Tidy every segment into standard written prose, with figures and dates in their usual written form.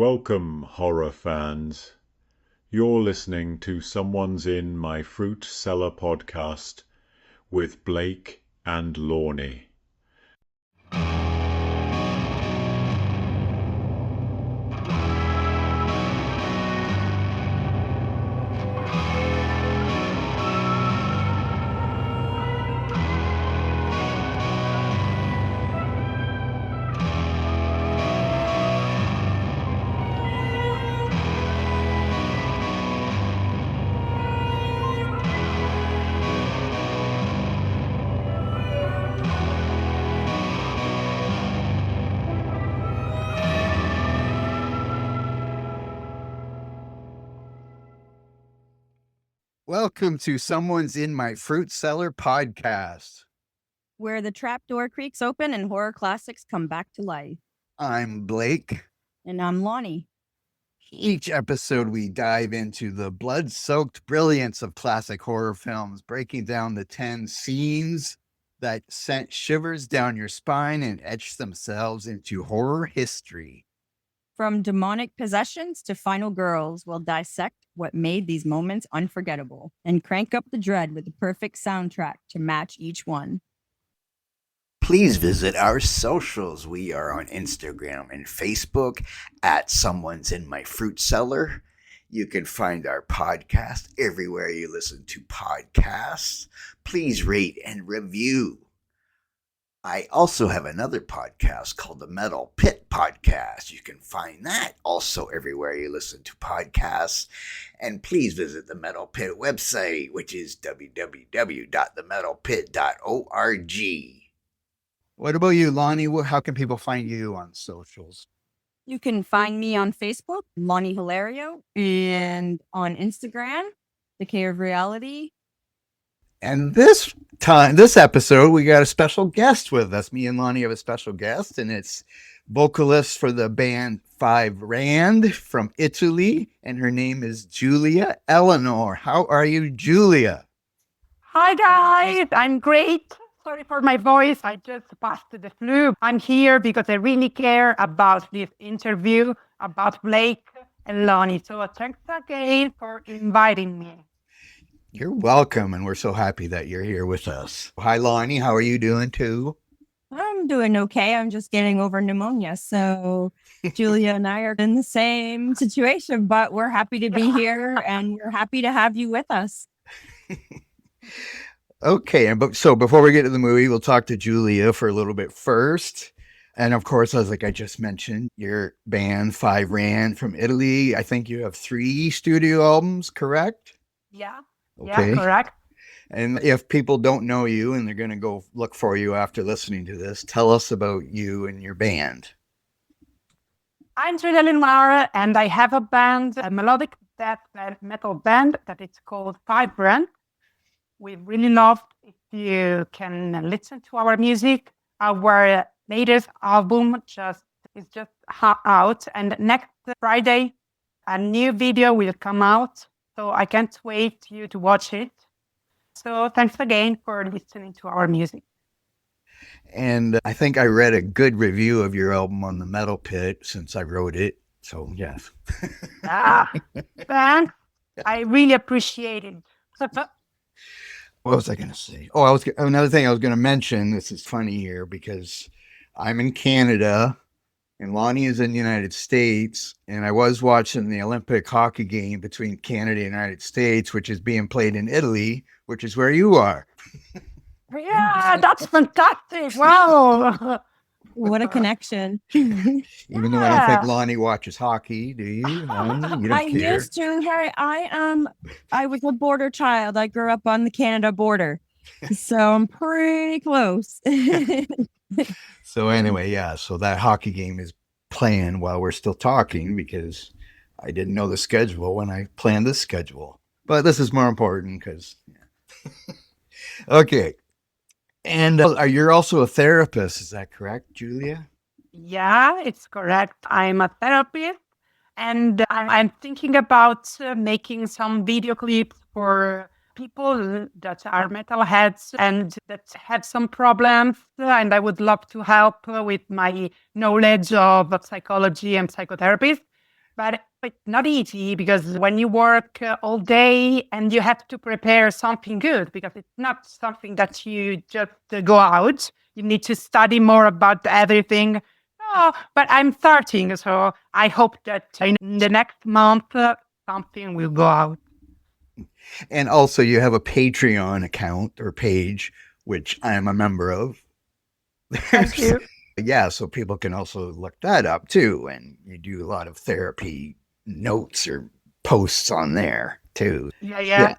Welcome, horror fans. You're listening to Someone's in My Fruit Cellar podcast with Blake and Lorne. Welcome to Someone's in My Fruit Cellar podcast. Where the trapdoor creaks open and horror classics come back to life. I'm Blake. And I'm Lonnie. Each episode, we dive into the blood-soaked brilliance of classic horror films, breaking down the 10 scenes that sent shivers down your spine and etched themselves into horror history. From demonic possessions to final girls, we'll dissect what made these moments unforgettable and crank up the dread with the perfect soundtrack to match each one. Please visit our socials. We are on Instagram and Facebook at Someone's in My Fruit Cellar. You can find our podcast everywhere you listen to podcasts. Please rate and review. I also have another podcast called the Metal Pit Podcast. You can find that also everywhere you listen to podcasts. And please visit the Metal Pit website, which is www.themetalpit.org. What about you, Lonnie? How can people find you on socials? You can find me on Facebook, Lonnie Hilario, and on Instagram, Decay of Reality. And this episode, we got a special guest with us. Me and Lonnie have a special guest, and it's vocalist for the band Five Rand from Italy, and her name is Julia Elenoir. How are you, Julia? Hi, guys. I'm great. Sorry for my voice. I just passed the flu. I'm here because I really care about this interview about Blake and Lonnie. So thanks again for inviting me. You're welcome, and we're so happy that you're here with us. Hi, Lonnie. How are you doing, too? I'm doing okay. I'm just getting over pneumonia. So Julia and I are in the same situation, but we're happy to be here, and we're happy to have you with us. Okay, so before we get to the movie, we'll talk to Julia for a little bit first. And of course, as I just mentioned, your band, Five Rand from Italy, I think you have 3 studio albums, correct? Yeah. Okay. Yeah, correct. And if people don't know you and they're going to go look for you after listening to this, tell us about you and your band. I'm Julia Elenoir, and I have a band, a melodic death metal band that is called Five Rand. We really love if you can listen to our music. Our latest album is just out, and next Friday, a new video will come out. So I can't wait for you to watch it. So thanks again for listening to our music. And I think I read a good review of your album on the Metal Pit since I wrote it. So, yes. Thanks. I really appreciate it. What was I going to say? Another thing I was going to mention, this is funny here because I'm in Canada and Lonnie is in the United States, and I was watching the Olympic hockey game between Canada and the United States, which is being played in Italy, which is where you are. Yeah, that's fantastic. Wow. What a connection. Even though I don't think Lonnie watches hockey, do you? You don't I care. used to. Harry, I was a border child. I grew up on the Canada border. So I'm pretty close. So anyway, so that hockey game is playing while we're still talking because I didn't know the schedule when I planned this schedule. But this is more important because, Okay. And you're also a therapist, is that correct, Julia? Yeah, it's correct. I'm a therapist, and I'm thinking about making some video clips for people that are metalheads and that have some problems, and I would love to help with my knowledge of psychology and psychotherapy. But it's not easy because when you work all day and you have to prepare something good, because it's not something that you just go out. You need to study more about everything. Oh, but I'm starting, so I hope that in the next month something will go out. And also, you have a Patreon account or page, which I am a member of. Thank you. Yeah, so people can also look that up too. And you do a lot of therapy notes or posts on there too. Yeah.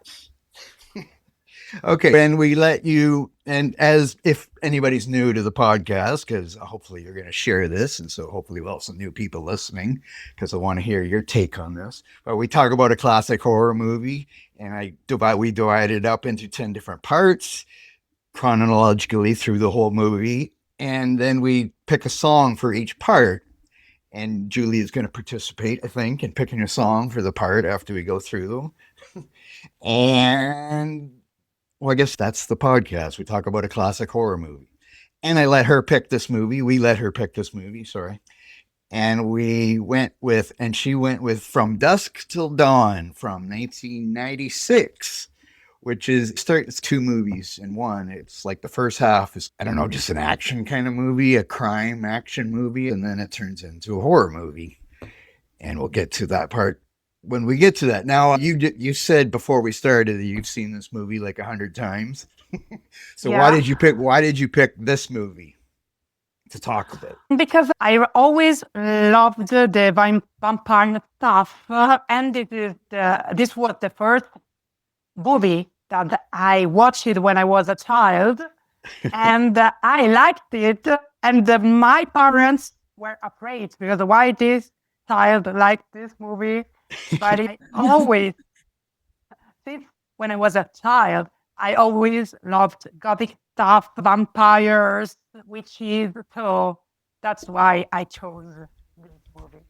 Okay, and we let you, and as if anybody's new to the podcast, because hopefully you're going to share this, and so hopefully we'll have some new people listening, because I want to hear your take on this. But we talk about a classic horror movie, and we divide it up into 10 different parts, chronologically through the whole movie, and then we pick a song for each part. And Julie is going to participate, I think, in picking a song for the part after we go through them. And well, I guess that's the podcast. We talk about a classic horror movie. And I let her pick this movie. We let her pick this movie, sorry. And she went with From Dusk Till Dawn from 1996, which it's two movies in one. It's like the first half is, I don't know, just an action kind of movie, a crime action movie, and then it turns into a horror movie. And we'll get to that part when we get to that. Now, you said before we started that you've seen this movie like 100 times. So Yeah. Why did you pick this movie to talk about? Because I always loved the vampire stuff, and this was the first movie that I watched it when I was a child, and I liked it. And my parents were afraid because why this child liked this movie? But I always, since when I was a child, I always loved gothic stuff, vampires, witches. So that's why I chose this movie.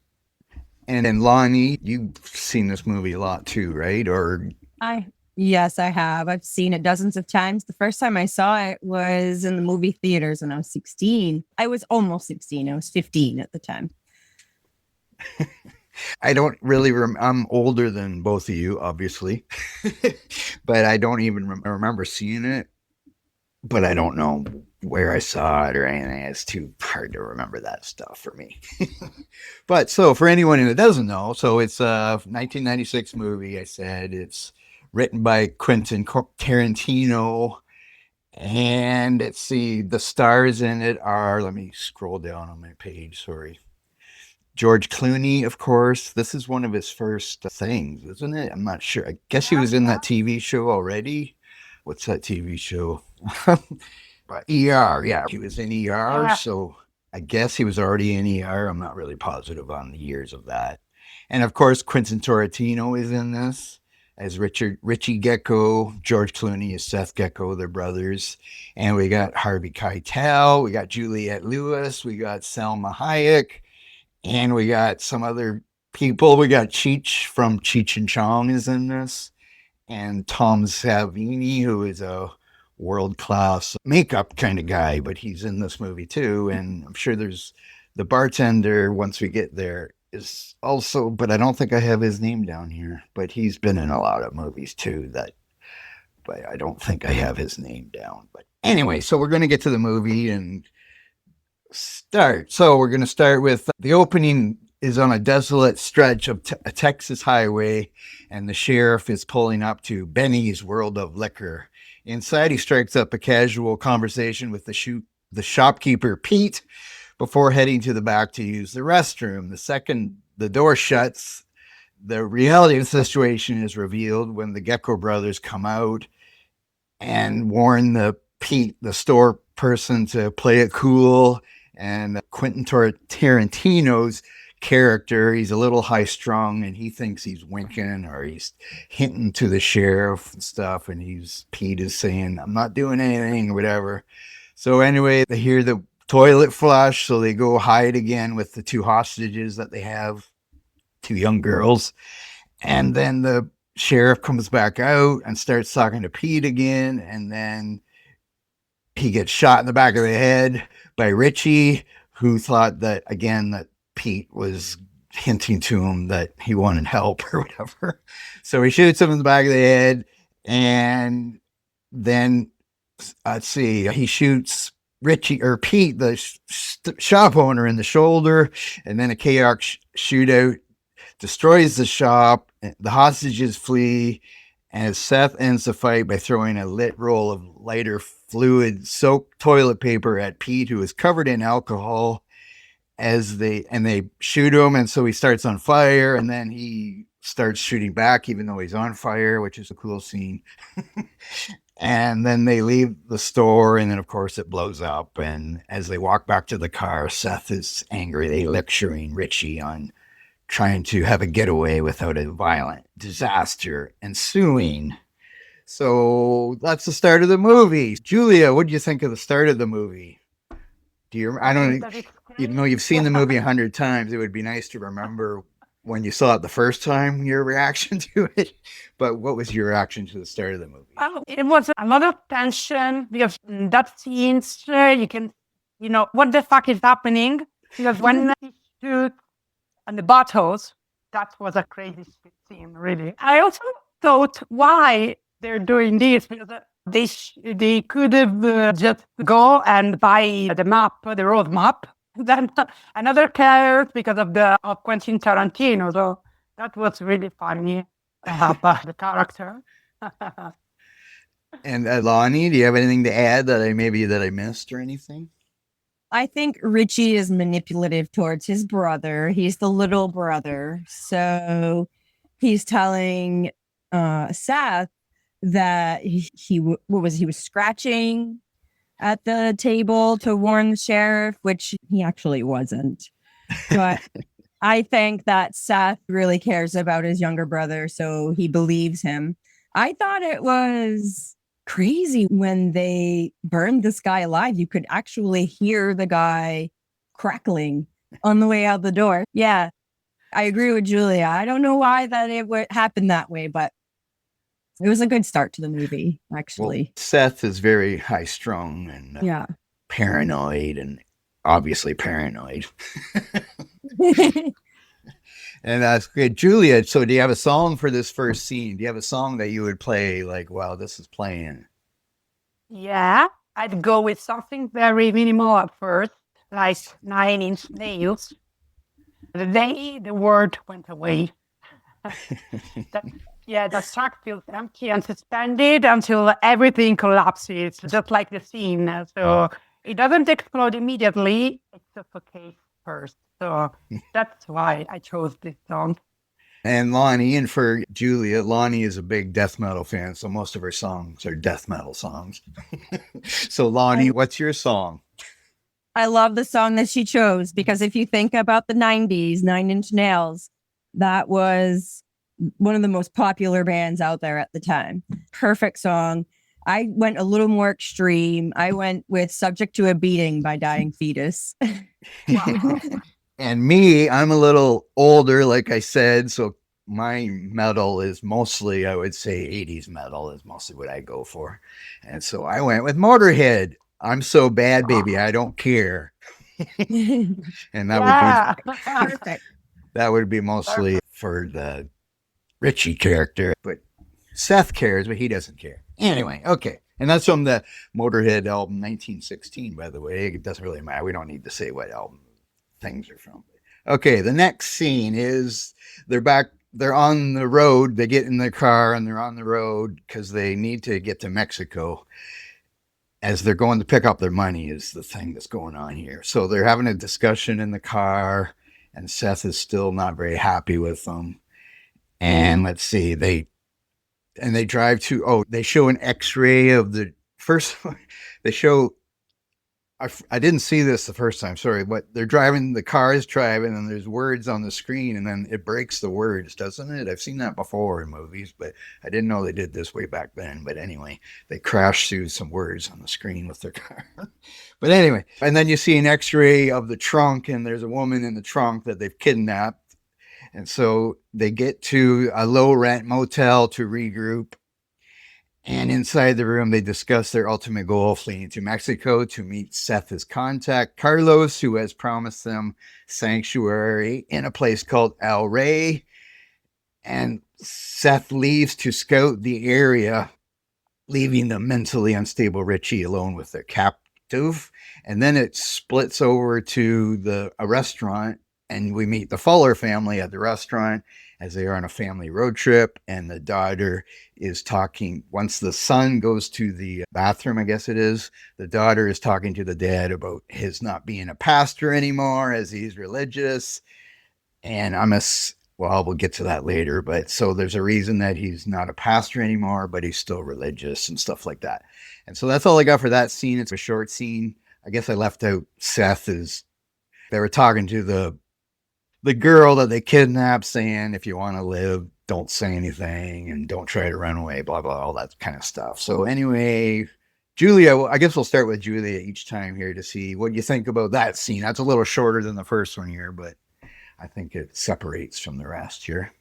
And then Lonnie, you've seen this movie a lot too, right? Or Yes, I have. I've seen it dozens of times. The first time I saw it was in the movie theaters when I was 16. I was almost 16. I was 15 at the time. I don't really I'm older than both of you, obviously, but I don't even remember seeing it. But I don't know where I saw it or anything. It's too hard to remember that stuff for me. But so for anyone who doesn't know, so it's a 1996 movie. I said it's written by Quentin Tarantino. And let's see, the stars in it are, let me scroll down on my page, sorry. George Clooney, of course. This is one of his first things, isn't it? I'm not sure. I guess he was in that TV show already. What's that TV show? But ER, yeah. He was in ER, so I guess he was already in ER. I'm not really positive on the years of that. And of course, Quentin Tarantino is in this as Richie Gecko. George Clooney is Seth Gecko, they're brothers. And we got Harvey Keitel, we got Juliette Lewis, we got Selma Hayek, and we got some other people. We got Cheech from Cheech and Chong is in this. And Tom Savini, who is a world-class makeup kind of guy, but he's in this movie too. And I'm sure there's the bartender, once we get there, is also, but I don't think I have his name down here. But he's been in a lot of movies too, but I don't think I have his name down. But anyway, so we're going to get to the movie and start. So we're going to start with the opening is on a desolate stretch of a Texas highway, and the sheriff is pulling up to Benny's World of Liquor. Inside, he strikes up a casual conversation with the shopkeeper, Pete, before heading to the back to use the restroom. The second the door shuts, the reality of the situation is revealed when the Gecko brothers come out and warn the store person, to play it cool. And Quentin Tarantino's character, he's a little high strung and he thinks he's winking or he's hinting to the sheriff and stuff, and Pete is saying, I'm not doing anything or whatever. So anyway, they hear the toilet flush, so they go hide again with the two hostages that they have, two young girls. And then the sheriff comes back out and starts talking to Pete again, and then he gets shot in the back of the head by Richie, who thought that, again, that Pete was hinting to him that he wanted help or whatever. So he shoots him in the back of the head, and then let's see, he shoots Richie or Pete, the shop owner, in the shoulder, and then a chaos shootout destroys the shop. The hostages flee, and Seth ends the fight by throwing a lit roll of lighter fluid soaked toilet paper at Pete, who is covered in alcohol, they shoot him, and so he starts on fire, and then he starts shooting back even though he's on fire, which is a cool scene. And then they leave the store, and then of course it blows up, and as they walk back to the car, Seth is angry. They lecturing Richie on trying to have a getaway without a violent disaster ensuing. So that's the start of the movie. Julia, what do you think of the start of the movie? I don't, even though you've seen the movie 100 times, it would be nice to remember when you saw it the first time, your reaction to it. But what was your reaction to the start of the movie? Oh, it was a lot of tension because in that scene, you can, what the fuck is happening? Because when he shoots on the bottles, that was a crazy scene, really. I also thought why they're doing this, because they could have just go and buy the map, the road map. Then another character because of Quentin Tarantino. So that was really funny. The character. And Lonnie, do you have anything to add that I missed or anything? I think Richie is manipulative towards his brother. He's the little brother. So he's telling Seth that he was scratching at the table to warn the sheriff, which he actually wasn't. But I think that Seth really cares about his younger brother, so he believes him. I thought it was crazy when they burned this guy alive. You could actually hear the guy crackling on the way out the door. Yeah, I agree with Julia. I don't know why that it would happen that way, but it was a good start to the movie, actually. Well, Seth is very high strung and paranoid, and obviously paranoid. And that's good. Julia, so do you have a song for this first scene? Do you have a song that you would play like, wow, this is playing? Yeah, I'd go with something very minimal at first, like 9 Inch Nails. The day the word went away. The track feels empty and suspended until everything collapses, just like the scene. So it doesn't explode immediately, it suffocates first. So that's why I chose this song. And Lonnie, and for Julia, Lonnie is a big death metal fan, so most of her songs are death metal songs. So Lonnie, what's your song? I love the song that she chose, because if you think about the 90s, 9 Inch Nails, that was one of the most popular bands out there at the time. Perfect song. I went a little more extreme. I went with Subject to a Beating by Dying Fetus. Wow. And me, I'm a little older, like I said, so my metal is mostly, I would say 80s metal is mostly what I go for. And so I went with Motorhead. I'm so bad, baby, I don't care. And that would be perfect. That would be mostly for the Richie character, but Seth cares, but he doesn't care. Anyway, okay. And that's from the Motorhead album 1916, by the way. It doesn't really matter. We don't need to say what album things are from. Okay, the next scene is they're on the road. They get in their car and they're on the road because they need to get to Mexico. As they're going to pick up their money is the thing that's going on here. So they're having a discussion in the car, and Seth is still not very happy with them. And let's see, they drive to, they show an x-ray of the first, they show, I didn't see this the first time, sorry, but they're driving, the car is driving, and there's words on the screen, and then it breaks the words, doesn't it? I've seen that before in movies, but I didn't know they did this way back then. But anyway, they crash through some words on the screen with their car. But anyway, and then you see an x-ray of the trunk, and there's a woman in the trunk that they've kidnapped. And so they get to a low rent motel to regroup. And inside the room, they discuss their ultimate goal, fleeing to Mexico to meet Seth's contact, Carlos, who has promised them sanctuary in a place called El Rey. And Seth leaves to scout the area, leaving the mentally unstable Richie alone with their captive. And then it splits over to a restaurant, and we meet the Fuller family at the restaurant as they are on a family road trip. And the daughter is talking, once the son goes to the bathroom, I guess it is, the daughter is talking to the dad about his not being a pastor anymore as he's religious. And we'll get to that later, but so there's a reason that he's not a pastor anymore, but he's still religious and stuff like that. And so that's all I got for that scene. It's a short scene. I guess I left out Seth they were talking to the girl that they kidnapped, saying, if you want to live, don't say anything and don't try to run away, blah, blah, all that kind of stuff. So anyway, Julia, I guess we'll start with Julia each time here to see what you think about that scene. That's a little shorter than the first one here, but I think it separates from the rest here.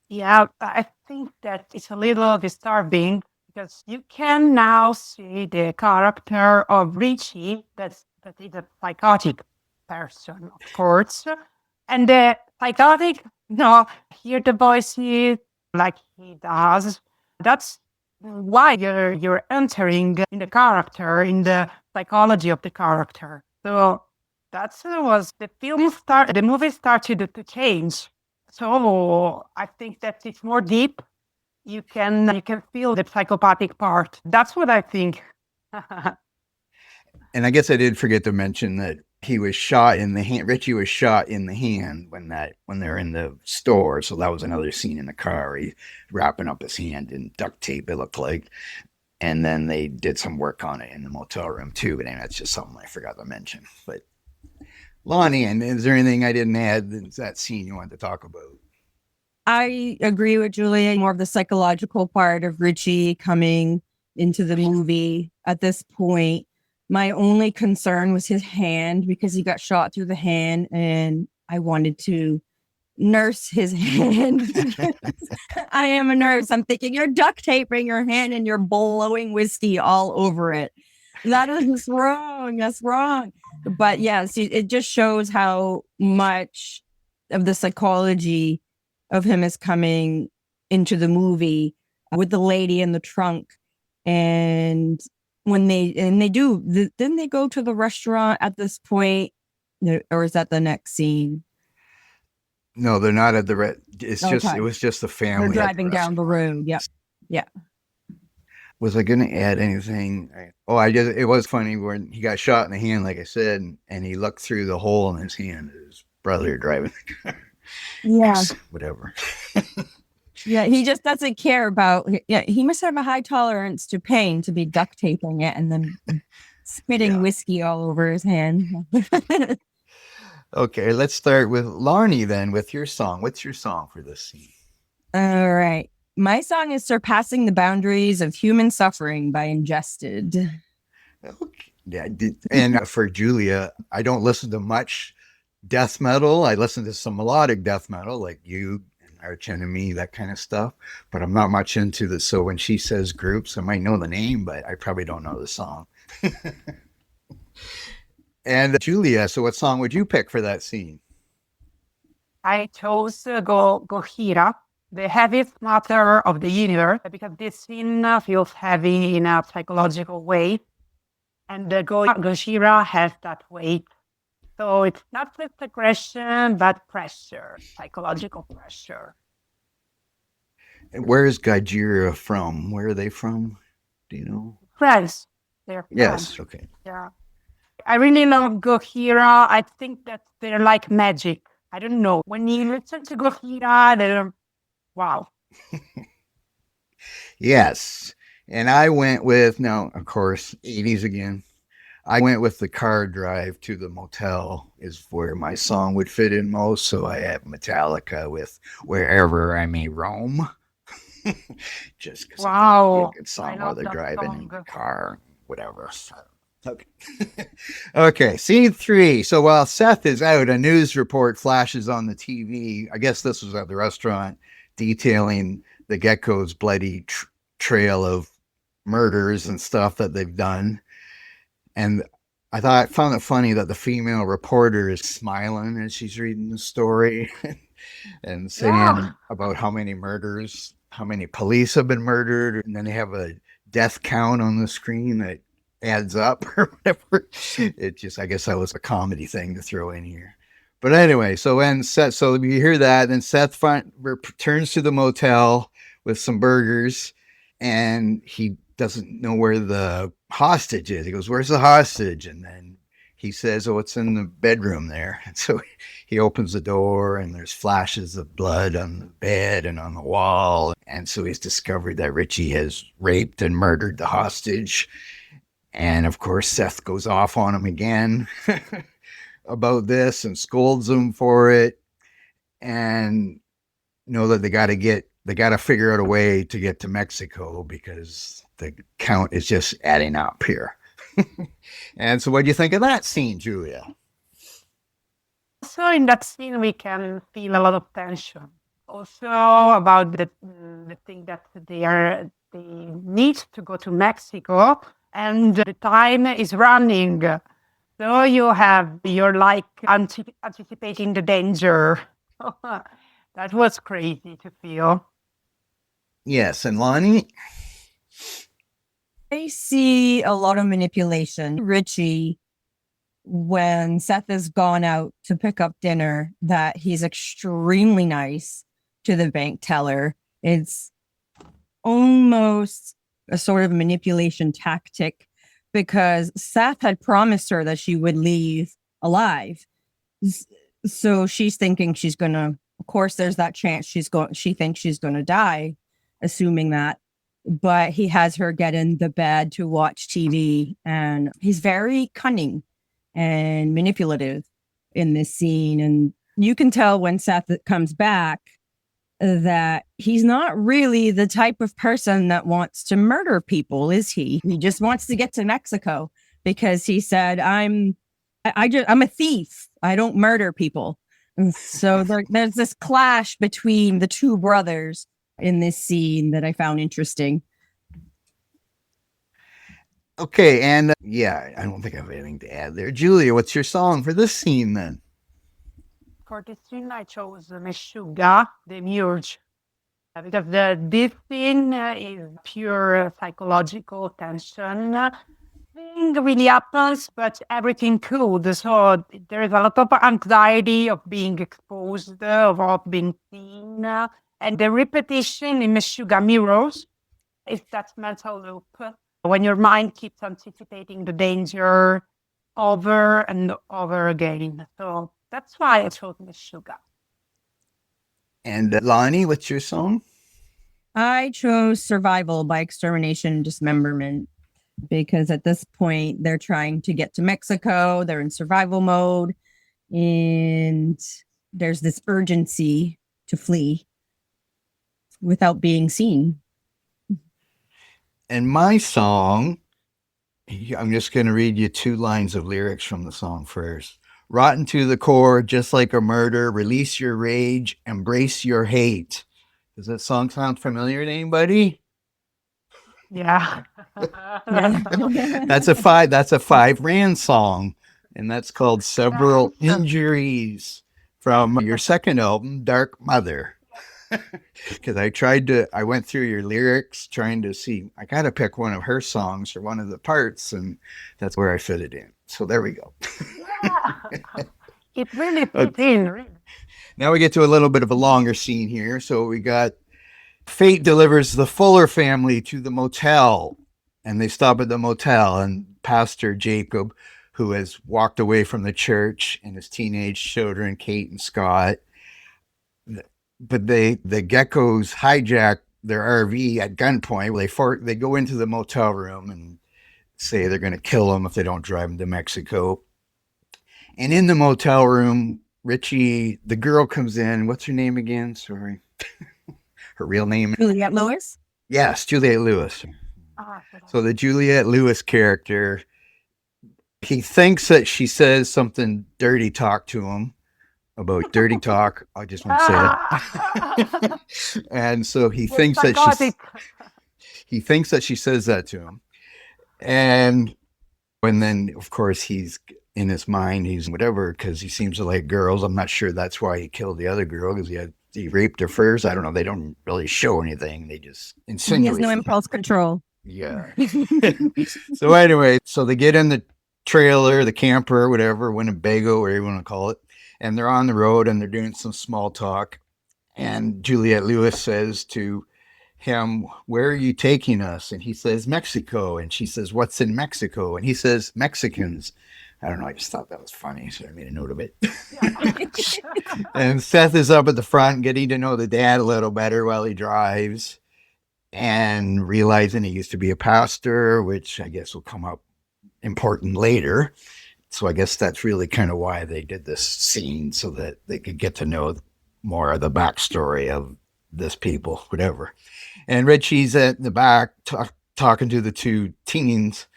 Yeah, I think that it's a little disturbing because you can now see the character of Richie, that is a psychotic person, of course. And the psychotic, hear the voices like he does. That's why you're entering in the character, in the psychology of the character. So that was the movie started to change. So I think that it's more deep. You can feel the psychopathic part. That's what I think. And I guess I did forget to mention that he was shot in the hand. Richie was shot in the hand when they're in the store. So that was another scene in the car. He wrapping up his hand in duct tape, it looked like. And then they did some work on it in the motel room too. But that's just something I forgot to mention. But Lonnie, and is there anything I didn't add in that scene you wanted to talk about? I agree with Julia. More of the psychological part of Richie coming into the movie at this point. My only concern was his hand, because he got shot through the hand, and I wanted to nurse his hand. I am a nurse. I'm thinking, you're duct taping your hand and you're blowing whiskey all over it. That is wrong. That's wrong. But yes, it just shows how much of the psychology of him is coming into the movie with the lady in the trunk. And when then they go to the restaurant at this point, or is that the next scene? No, they're not at the it was just the family. They're driving down the road. Yep. Yeah. Was I going to add anything? It was funny when he got shot in the hand, like I said, and he looked through the hole in his hand at his brother driving the car. Yeah. Whatever. Yeah, he just doesn't care about. Yeah, he must have a high tolerance to pain to be duct taping it and then spitting whiskey all over his hand. Okay, let's start with Larnie then, with your song. What's your song for this scene? All right. My song is Surpassing the Boundaries of Human Suffering by Ingested. Okay. Yeah, and for Julia, I don't listen to much death metal. I listen to some melodic death metal like you, Arch Enemy, that kind of stuff, but I'm not much into this. So when she says groups, I might know the name, but I probably don't know the song. And Julia, so what song would you pick for that scene? I chose Gojira, the heaviest matter of the universe, because this scene feels heavy in a psychological way, and Gojira has that weight. So it's not just aggression, but pressure, psychological pressure. And where is Gojira from? Where are they from? Do you know? France. They're yes. French. Okay. Yeah. I really love Gojira. I think that they're like magic. I don't know. When you listen to Gojira, they're wow. Yes. And I went with, now, of course, 80s again. I went with the car drive to the motel is where my song would fit in most. So I have Metallica with Wherever I May Roam. Just because it's a good song while they're driving in the car, whatever. Okay. Okay, scene 3. So while Seth is out, a news report flashes on the TV. I guess this was at the restaurant, detailing the Gecko's bloody trail of murders and stuff that they've done. And I found it funny that the female reporter is smiling as she's reading the story and saying about how many murders, how many police have been murdered, and then they have a death count on the screen that adds up or whatever. It just, I guess that was a comedy thing to throw in here. But anyway, so when Seth, so you hear that, and Seth returns to the motel with some burgers, and he doesn't know where the hostage is. He goes, "Where's the hostage?" And then he says, "Oh, it's in the bedroom there." And so he opens the door, and there's flashes of blood on the bed and on the wall. And so he's discovered that Richie has raped and murdered the hostage. And of course, Seth goes off on him again about this and scolds him for it. And know that they got to figure out a way to get to Mexico because the count is just adding up here. And so what do you think of that scene, Julia? So in that scene, we can feel a lot of tension. Also about the thing that they need to go to Mexico and the time is running. So you're like anticipating the danger. That was crazy to feel. Yes, and Lonnie? I see a lot of manipulation. Richie, when Seth has gone out to pick up dinner, that he's extremely nice to the bank teller. It's almost a sort of manipulation tactic because Seth had promised her that she would leave alive. So she's thinking she's going to, of course, there's that chance she thinks she's going to die, assuming that. But he has her get in the bed to watch TV, and he's very cunning and manipulative in this scene. And you can tell when Seth comes back that he's not really the type of person that wants to murder people, is he? He just wants to get to Mexico because he said, I'm a thief. I don't murder people. And so there's this clash between the two brothers in this scene that I found interesting. Okay, and I don't think I have anything to add there. Julia, what's your song for this scene then? For this scene, I chose Meshuggah, the Murge, because this scene is pure psychological tension. Nothing really happens, but everything could. So there is a lot of anxiety of being exposed, of being seen. And the repetition in Meshuggah mirrors is that mental loop when your mind keeps anticipating the danger over and over again. So that's why I chose Meshuggah. And Lonnie, what's your song? I chose Survival by Extermination and Dismemberment because at this point they're trying to get to Mexico. They're in survival mode and there's this urgency to flee without being seen. And my song, I'm just going to read you 2 lines of lyrics from the song first. Rotten to the core, just like a murder, release your rage, embrace your hate. Does that song sound familiar to anybody? Yeah. That's a 5 Rand song, and that's called Several Injuries from your second album, Dark Mother. Because I went through your lyrics trying to see, I got to pick one of her songs or one of the parts, and that's where I fit it in. So there we go. It really fits in. Really. Now we get to a little bit of a longer scene here. So we got Fate delivers the Fuller family to the motel, and they stop at the motel, and Pastor Jacob, who has walked away from the church, and his teenage children, Kate and Scott, but the Geckos hijack their RV at gunpoint. They go into the motel room and say they're going to kill them if they don't drive them to Mexico. And in the motel room, Richie, the girl comes in. What's her name again? Sorry. Her real name? Juliette Lewis? Yes, Juliette Lewis. So the Juliette Lewis character, he thinks that she says something dirty talk to him about dirty talk. I just won't say it. And so he thinks that he thinks that she says that to him. And then, of course, he's in his mind, he's whatever, because he seems to like girls. I'm not sure that's why he killed the other girl, because he raped her first. I don't know. They don't really show anything. They just insinuate. He has no impulse control. Yeah. So anyway, so they get in the trailer, the camper, whatever, Winnebago, whatever you want to call it. And they're on the road and they're doing some small talk. And Juliette Lewis says to him, "Where are you taking us?" And he says, "Mexico." And she says, "What's in Mexico?" And he says, "Mexicans." I don't know. I just thought that was funny, so I made a note of it. And Seth is up at the front getting to know the dad a little better while he drives and realizing he used to be a pastor, which I guess will come up important later. So I guess that's really kind of why they did this scene, so that they could get to know more of the backstory of this people, whatever. And Richie's at the back talking to the two teens,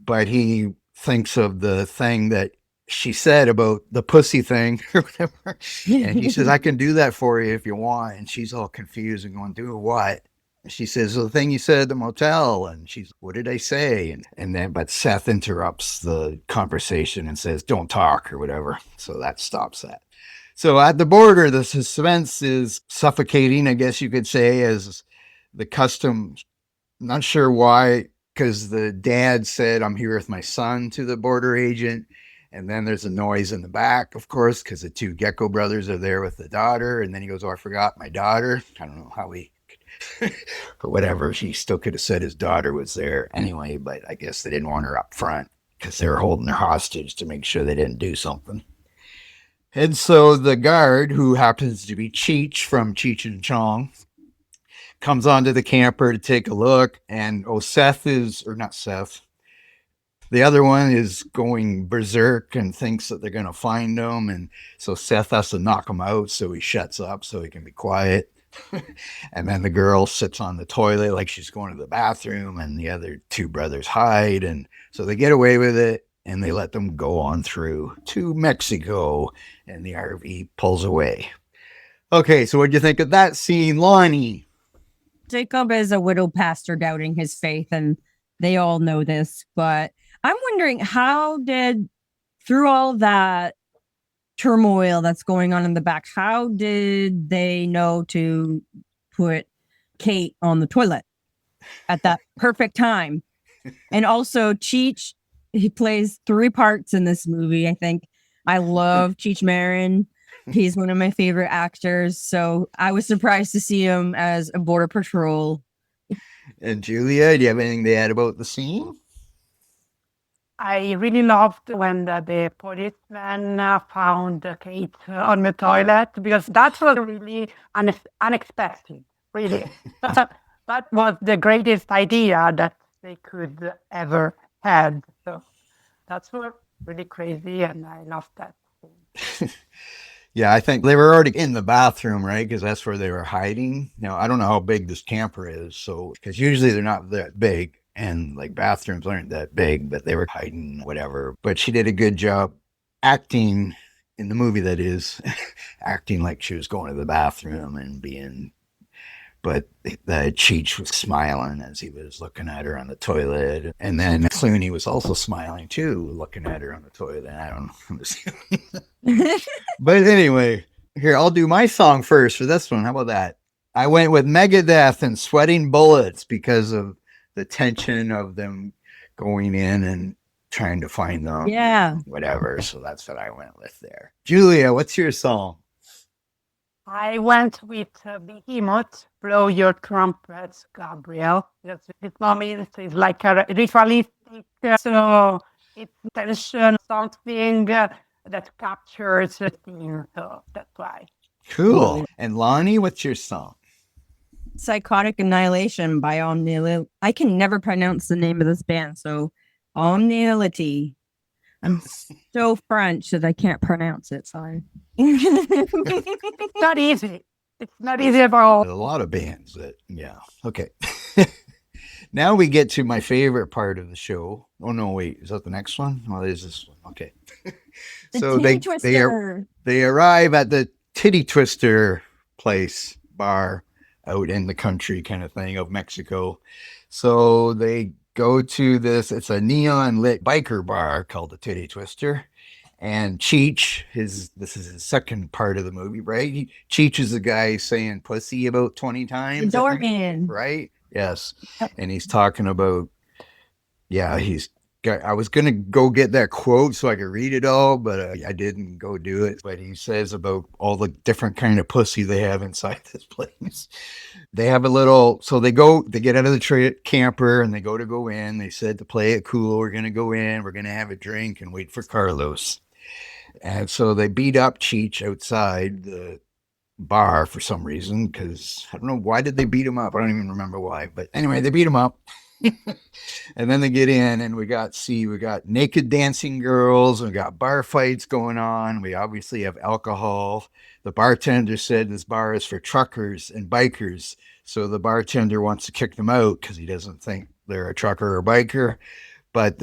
but he thinks of the thing that she said about the pussy thing or whatever. And he says, "I can do that for you if you want." And she's all confused and going, "Do what?" She says, "The thing you said at the motel." And she's, "What did I say?" And then, but Seth interrupts the conversation and says, "Don't talk," or whatever. So that stops that. So at the border, the suspense is suffocating, I guess you could say, as the customs, not sure why, because the dad said, "I'm here with my son," to the border agent. And then there's a noise in the back, of course, because the two Gecko brothers are there with the daughter. And then he goes, "Oh, I forgot my daughter." I don't know how he, but whatever. He still could have said his daughter was there anyway, but I guess they didn't want her up front because they were holding her hostage to make sure they didn't do something. And so the guard, who happens to be Cheech from Cheech and Chong, comes onto the camper to take a look. And Seth is, or not Seth, the other one is going berserk and thinks that they're going to find him. And so Seth has to knock him out, so he shuts up so he can be quiet. And then the girl sits on the toilet like she's going to the bathroom, and the other two brothers hide. And so they get away with it, and they let them go on through to Mexico, and the RV pulls away. Okay, so what do you think of that scene, Lonnie? Jacob is a widowed pastor doubting his faith, and they all know this. But I'm wondering, how did, through all that turmoil that's going on in the back, how did they know to put Kate on the toilet at that perfect time? And also, Cheech, he plays 3 parts in this movie, I think. I love Cheech Marin. He's one of my favorite actors. So I was surprised to see him as a Border Patrol. And Julia, do you have anything to add about the scene? I really loved when the policeman found Kate on the toilet, because that was really unexpected, really. That was the greatest idea that they could ever had. So that's really crazy, and I loved that. Yeah, I think they were already in the bathroom, right? Because that's where they were hiding. Now, I don't know how big this camper is, so because usually they're not that big, and like bathrooms aren't that big, but they were hiding, whatever. But she did a good job acting in the movie, that is, acting like she was going to the bathroom and being. But the Cheech was smiling as he was looking at her on the toilet. And then Clooney was also smiling too, looking at her on the toilet. I don't know. But anyway, here, I'll do my song first for this one. How about that? I went with Megadeth and Sweating Bullets because of the tension of them going in and trying to find them. Yeah. Whatever. So that's what I went with there. Julia, what's your song? I went with Behemoth, Blow Your Trumpets, Gabriel. This moment is like a ritualistic, so it's tension, something that captures the scene, so that's why. Cool. And Lonnie, what's your song? Psychotic Annihilation by Omnility. I can never pronounce the name of this band, so Omnility. I'm so French that I can't pronounce it. Sorry. It's not easy. It's not easy at all. A lot of bands that, yeah. Okay. Now we get to my favorite part of the show. Oh, no, wait. Is that the next one? Oh, there's this one. Okay. So they arrive at the Titty Twister bar out in the country kind of thing of Mexico. So they go to it's a neon lit biker bar called the Titty Twister. And Cheech, this is his second part of the movie, right? Cheech is the guy saying pussy about 20 times. Dorian. Right? Yes. And he's talking about, I was going to go get that quote so I could read it all, but I didn't go do it. But he says about all the different kind of pussy they have inside this place. They have they get out of the camper and they go in. They said to play it cool. We're going to go in, we're going to have a drink and wait for Carlos. And so they beat up Cheech outside the bar for some reason, because I don't know, why did they beat him up? I don't even remember why. But anyway, they beat him up. And then they get in and we got naked dancing girls, and we got bar fights going on. We obviously have alcohol. The bartender said this bar is for truckers and bikers. So the bartender wants to kick them out because he doesn't think they're a trucker or biker. But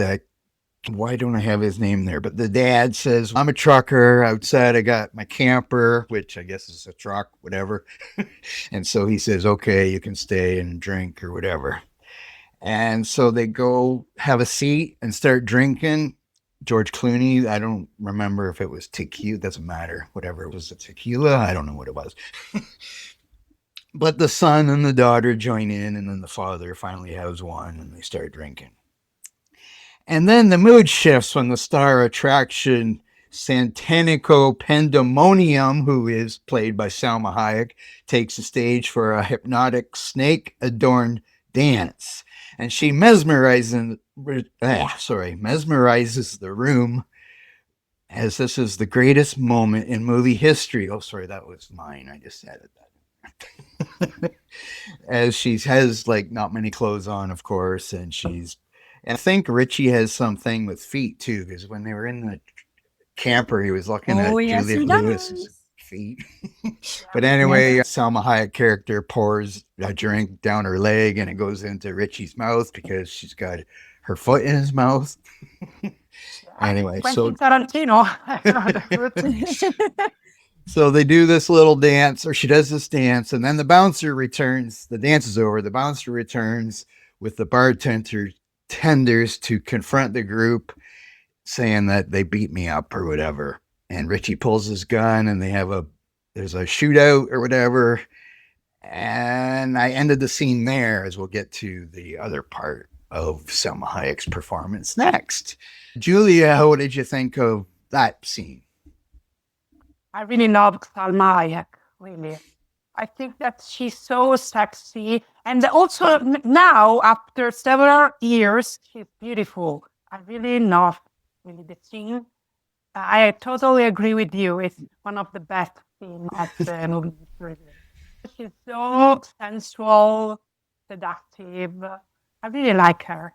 why don't I have his name there? But the dad says, I'm a trucker. Outside, I got my camper, which I guess is a truck, whatever. And so he says, okay, you can stay and drink or whatever. And so they go have a seat and start drinking. George Clooney, I don't remember if it was tequila. It doesn't matter. Whatever it was, a tequila. I don't know what it was. But the son and the daughter join in, and then the father finally has one, and they start drinking. And then the mood shifts when the star attraction Santanico Pandemonium, who is played by Salma Hayek, takes the stage for a hypnotic snake-adorned dance. And she mesmerizes the room as this is the greatest moment in movie history. Oh, sorry, that was mine. I just added that. As she has like not many clothes on, of course, and I think Richie has something with feet too, because when they were in the camper, he was looking at Julia Lewis's feet. But anyway, Salma Hayek character pours a drink down her leg and it goes into Richie's mouth because she's got her foot in his mouth. Anyway, Quentin Tarantino. So they do this little dance, or she does this dance, and then the bouncer returns. The dance is over. The bouncer returns with the bartenders to confront the group, saying that they beat me up or whatever. And Richie pulls his gun and there's a shootout or whatever. And I ended the scene there, as we'll get to the other part of Salma Hayek's performance next. Julia, what did you think of that scene? I really love Salma Hayek, really. I think that she's so sexy. And also now, after several years, she's beautiful. I really love the scene. I totally agree with you. It's one of the best scenes of the movie. She's so sensual, seductive. I really like her.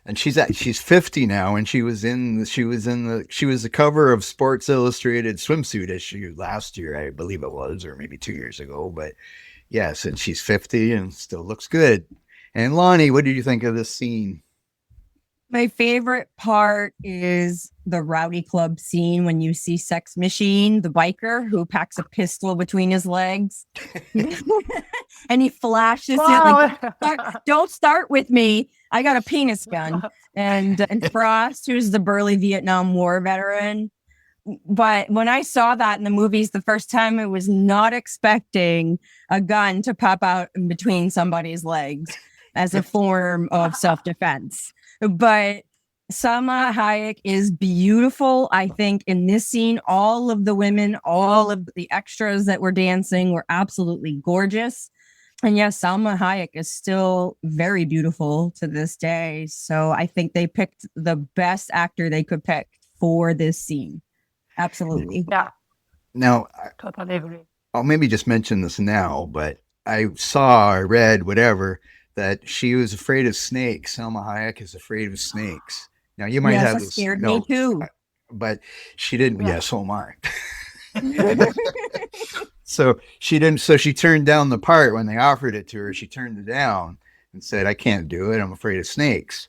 And she's 50 now, and she was the cover of Sports Illustrated swimsuit issue last year, I believe it was, or maybe 2 years ago. But yes, and she's 50 and still looks good. And Lonnie, what did you think of this scene? My favorite part is the rowdy club scene when you see Sex Machine, the biker who packs a pistol between his legs. And he flashes it like, don't start with me. I got a penis gun. And Frost, who's the burly Vietnam War veteran. But when I saw that in the movies the first time, I was not expecting a gun to pop out in between somebody's legs as a form of self-defense. But Salma Hayek is beautiful. I think in this scene, all of the women, all of the extras that were dancing were absolutely gorgeous. And yes, Salma Hayek is still very beautiful to this day. So I think they picked the best actor they could pick for this scene. Absolutely. Yeah. Now, I totally agree. I'll maybe just mention this now, but I read, whatever, that she was afraid of snakes. Salma Hayek is afraid of snakes. Now, you might have this. Scared me too. But she didn't. Yeah, so am I. So she didn't. So she turned down the part when they offered it to her. She turned it down and said, "I can't do it. I'm afraid of snakes."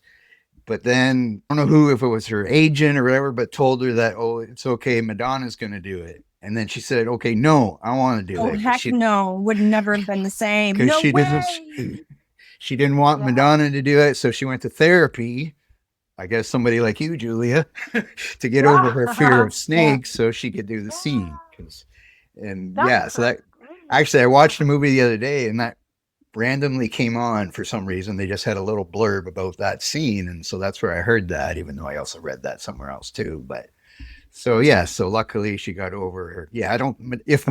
But then I don't know if it was her agent or whatever, but told her that, oh, it's okay. Madonna's going to do it. And then she said, okay, no, I want to do Oh, it. heck no. Would never have been the same. Because No she way. she didn't want Madonna to do it. So she went to therapy. I guess somebody like you, Julia, to get over her fear of snakes so she could do the scene. So that actually, I watched a movie the other day and that randomly came on for some reason. They just had a little blurb about that scene. And so that's where I heard that, even though I also read that somewhere else too. But so luckily she got over her. Yeah, if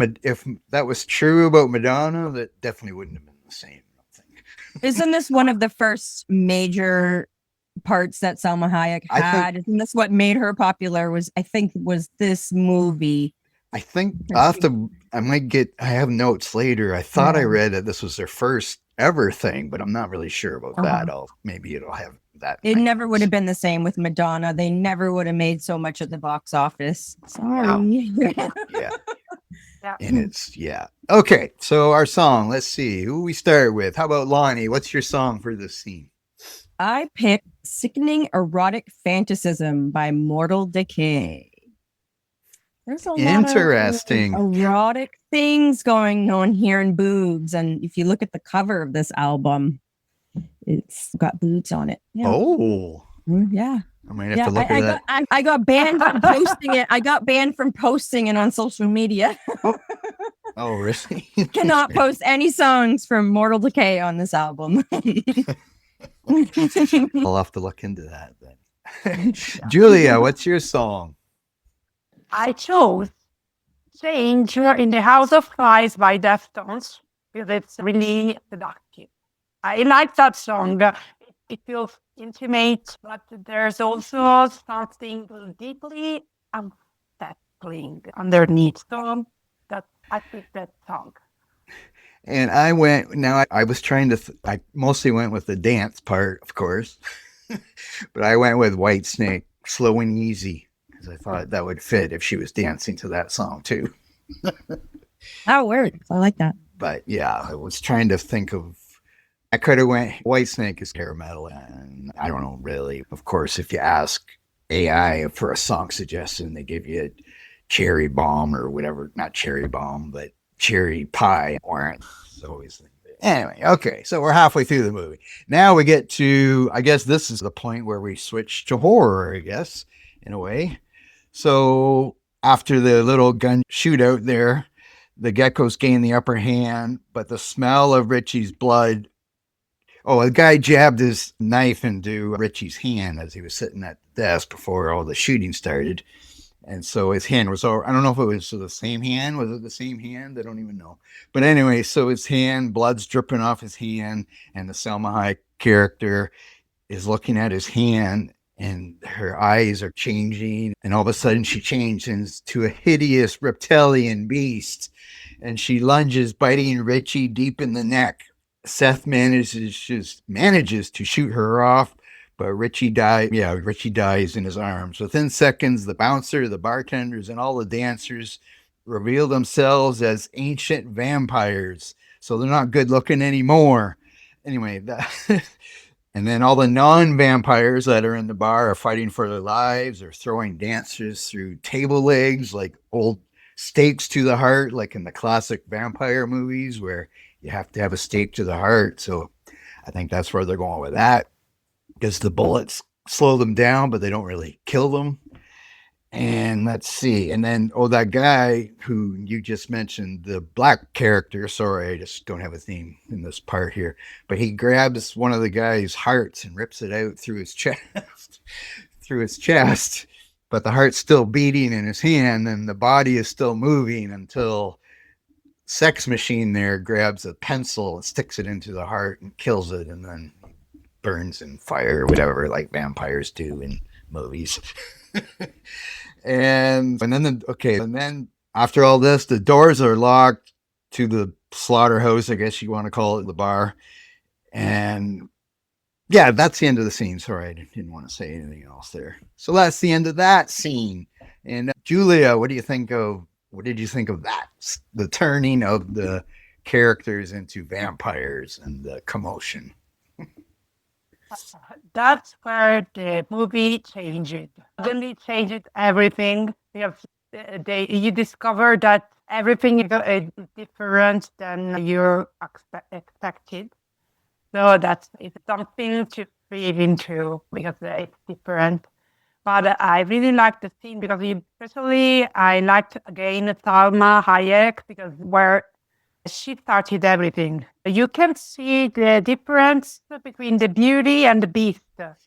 that was true about Madonna, that definitely wouldn't have been the same, I don't think. Isn't this one of the first major parts that Salma Hayek had? Isn't this what made her popular? Was this movie? I think I have notes later. I thought I read that this was their first ever thing, but I'm not really sure about that. Maybe it'll have that. It never would have been the same with Madonna. They never would have made so much at the box office. Sorry. Yeah. And it's, okay. So our song, let's see who we start with. How about Lonnie? What's your song for this scene? I picked Sickening Erotic Fantasism by Mortal Decay. There's a interesting lot of erotic things going on here in boobs. And if you look at the cover of this album, it's got boobs on it. Yeah. Oh. Yeah. I might have to look at that. I got banned from posting it. I got banned from posting it on social media. Oh, really? Cannot post any songs from Mortal Decay on this album. I'll have to look into that then. Julia, what's your song? I chose Stranger in the House of Flies by Deftones because it's really seductive. I like that song. It feels intimate, but there's also something deeply unsettling underneath. So I picked that song. And I was trying to, I mostly went with the dance part, of course, but I went with Whitesnake, Slow and Easy, because I thought that would fit if she was dancing to that song too. Oh, word. I like that. But yeah, I was trying to think of, I could have went, Whitesnake is hair metal, and I don't know really. Of course, if you ask AI for a song suggestion, they give you a Cherry Bomb or whatever, not Cherry Bomb, but Cherry Pie orange. Always. Anyway, okay, so we're halfway through the movie. Now we get to, I guess this is the point where we switch to horror, I guess, in a way. So after the little gun shootout there, the geckos gain the upper hand, but the smell of Richie's blood. Oh, a guy jabbed his knife into Richie's hand as he was sitting at the desk before all the shooting started. And so his hand was over. I don't know if it was the same hand. Was it the same hand? I don't even know. But anyway, so his hand, blood's dripping off his hand, and the Salma Hayek character is looking at his hand, and her eyes are changing. And all of a sudden, she changes into a hideous reptilian beast, and she lunges, biting Richie deep in the neck. Seth manages to shoot her off, but Richie dies in his arms. Within seconds, the bouncer, the bartenders, and all the dancers reveal themselves as ancient vampires. So they're not good looking anymore. Anyway, and then all the non-vampires that are in the bar are fighting for their lives or throwing dancers through table legs like old stakes to the heart, like in the classic vampire movies where you have to have a stake to the heart. So I think that's where they're going with that, because the bullets slow them down, but they don't really kill them. And let's see. And then, that guy who you just mentioned, the black character, sorry, I just don't have a theme in this part here, but he grabs one of the guy's hearts and rips it out through his chest, but the heart's still beating in his hand and the body is still moving until Sex Machine there grabs a pencil and sticks it into the heart and kills it, and then burns in fire or whatever, like vampires do in movies. and then after all this, the doors are locked to the slaughterhouse, I guess you want to call it, the bar. And yeah, that's the end of the scene. Sorry, I didn't want to say anything else there. So that's the end of that scene. And Julia, what did you think of that? The turning of the characters into vampires and the commotion. That's where the movie changed. Suddenly changed everything. We have you discover that everything is different than you expected. So it's something to read into because it's different. But I really liked the scene because especially I liked again Salma Hayek because where she started everything. You can see the difference between the beauty and the beast there.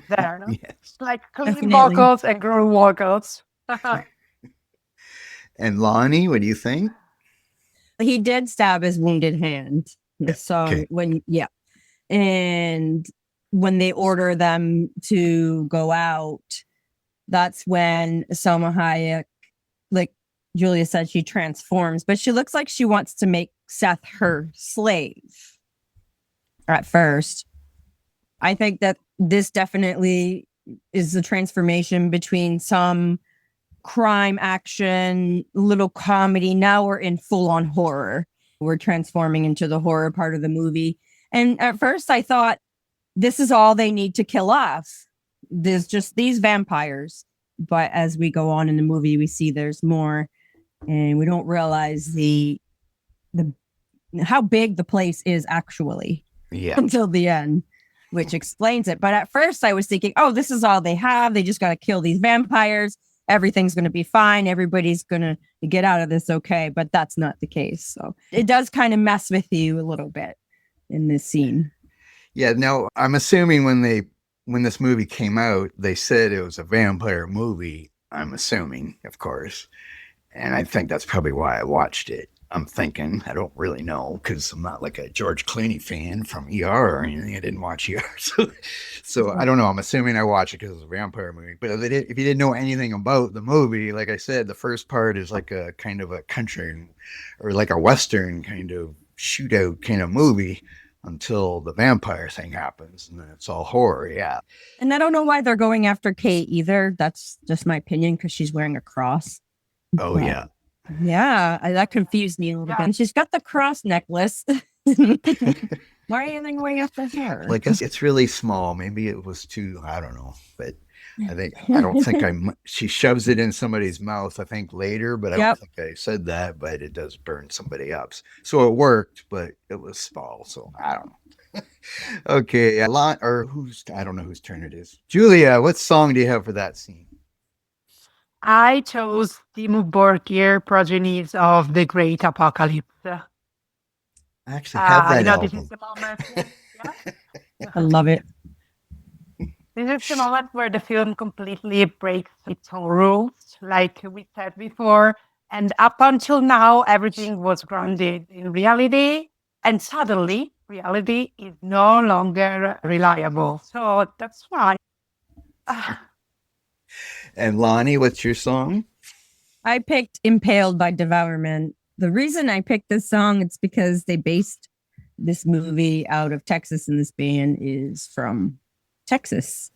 No? Yes. Like clean Definitely. vocals and girl vocals. And Lonnie, what do you think? He did stab his wounded hand. So okay. and when they order them to go out, that's when Salma Hayek, like Julia said, she transforms, but she looks like she wants to make Seth her slave at first. I think that this definitely is the transformation between some crime action, little comedy. Now we're in full on horror. We're transforming into the horror part of the movie. And at first I thought, this is all they need to kill off. There's just these vampires. But as we go on in the movie, we see there's more. And we don't realize the how big the place is actually until the end, which explains it. But at first I was thinking, oh, this is all they have. They just got to kill these vampires. Everything's going to be fine. Everybody's going to get out of this okay. But that's not the case. So it does kind of mess with you a little bit in this scene. Yeah, no, I'm assuming when this movie came out, they said it was a vampire movie. I'm assuming, of course. And I think that's probably why I watched it. I'm thinking, I don't really know because I'm not like a George Clooney fan from ER or anything. I didn't watch ER. So I don't know. I'm assuming I watched it because it's a vampire movie. But if you didn't know anything about the movie, like I said, the first part is like a kind of a country or like a Western kind of shootout kind of movie until the vampire thing happens. And then it's all horror. Yeah. And I don't know why they're going after Kate either. That's just my opinion because she's wearing a cross. Oh, But, yeah. Yeah, that confused me a little bit. And she's got the cross necklace. Why are you going after her? Like it's really small. Maybe it was too, I don't know. But I don't think she shoves it in somebody's mouth, I think later, but I don't think I said that, but it does burn somebody up. So it worked, but it was small. So I don't know. Okay. I don't know whose turn it is. Julia, what song do you have for that scene? I chose Dimmu Borgir, Progenies of the Great Apocalypse. I actually have that album. This is the moment. I love it. This is the moment where the film completely breaks its own rules, like we said before. And up until now, everything was grounded in reality. And suddenly, reality is no longer reliable. So that's why. And Lonnie, what's your song? I picked Impaled by Devourment. The reason I picked this song, it's because they based this movie out of Texas and this band is from Texas.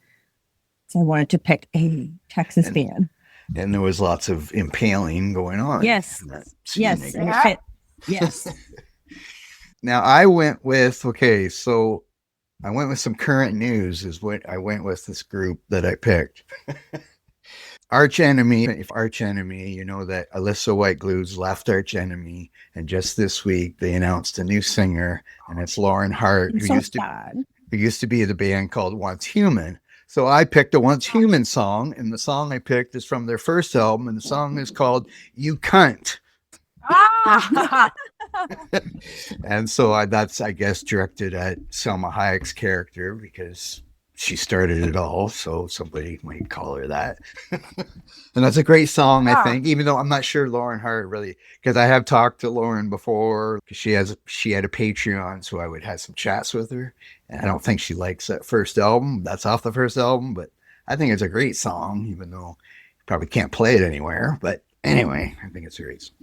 So I wanted to pick a Texas band. And there was lots of impaling going on. Yes. Yes. Yes. Now I went with some current news is what I went with this group that I picked. Arch Enemy, you know that Alyssa Whiteglue's left Arch Enemy, and just this week they announced a new singer, and it's Lauren Hart, who used to be the band called Once Human. So I picked a Once Human song, and the song I picked is from their first album, and the song is called You Cunt. And so that's, I guess, directed at Salma Hayek's character because she started it all, so somebody might call her that. And that's a great song, I think, even though I'm not sure Lauren Hart really, because I have talked to Lauren before. She had a Patreon, so I would have some chats with her. And I don't think she likes that first album. That's off the first album, but I think it's a great song, even though you probably can't play it anywhere. But anyway, I think it's a great song.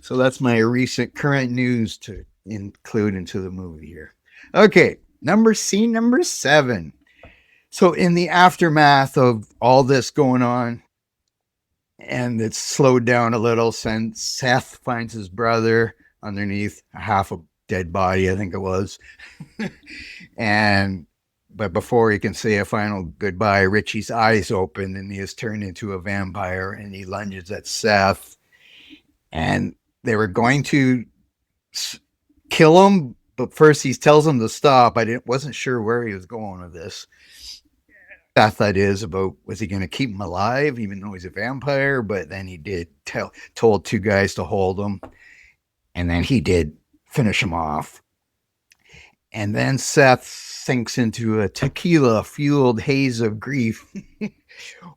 So that's my recent current news to include into the movie here. Okay. Number 7. So in the aftermath of all this going on, and it's slowed down a little since Seth finds his brother underneath half a dead body, I think it was. And But before he can say a final goodbye, Richie's eyes open and he is turned into a vampire and he lunges at Seth. And they were going to kill him, but first he tells him to stop. Wasn't sure where he was going with this. Seth, that is, about was he going to keep him alive even though he's a vampire? But then he did told two guys to hold him. And then he did finish him off. And then Seth sinks into a tequila-fueled haze of grief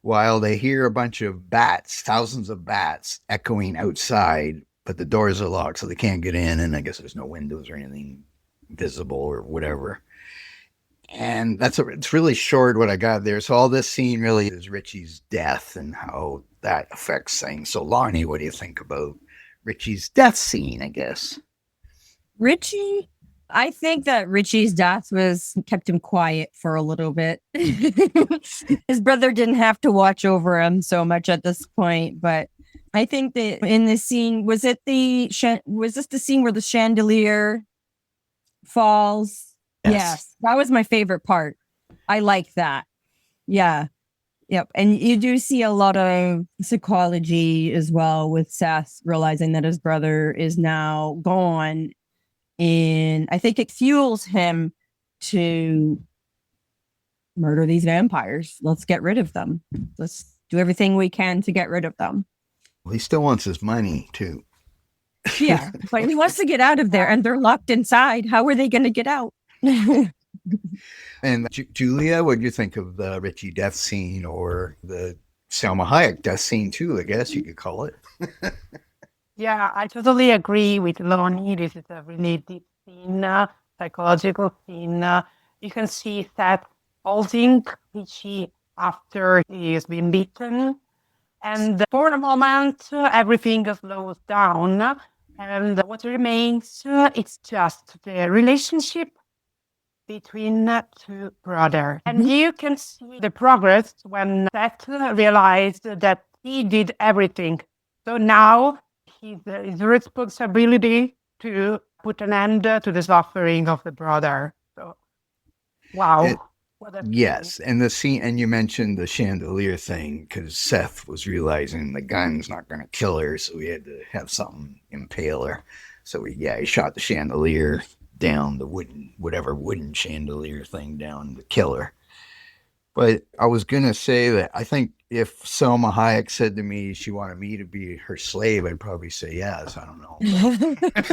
while they hear a bunch of bats, thousands of bats, echoing outside, but the doors are locked, so they can't get in, and I guess there's no windows or anything visible or whatever. And it's really short what I got there. So all this scene really is Richie's death and how that affects things. So Lonnie, what do you think about Richie's death scene, I guess? I think that Richie's death kept him quiet for a little bit. His brother didn't have to watch over him so much at this point, but I think that in this scene, was this the scene where the chandelier falls? Yes. That was my favorite part. I like that. Yeah. Yep. And you do see a lot of psychology as well with Seth realizing that his brother is now gone. And I think it fuels him to murder these vampires. Let's get rid of them. Let's do everything we can to get rid of them. Well, he still wants his money, too. Yeah, but he wants to get out of there, and they're locked inside. How are they going to get out? And Julia, what do you think of the Richie death scene or the Salma Hayek death scene, too, I guess you could call it? Yeah, I totally agree with Lonnie. This is a really deep scene, psychological scene. You can see Seth holding Richie after he has been beaten. And for a moment, everything slows down. And what remains, it's just the relationship between two brothers. And you can see the progress when Seth realized that he did everything. So now his responsibility to put an end to the suffering of the brother. So, wow. Yes, and the scene, and you mentioned the chandelier thing because Seth was realizing the gun's not going to kill her, so he had to have something impale her. So he shot the chandelier down, the wooden chandelier thing down to kill her. But I was going to say that I think if Salma Hayek said to me she wanted me to be her slave, I'd probably say yes. I don't know.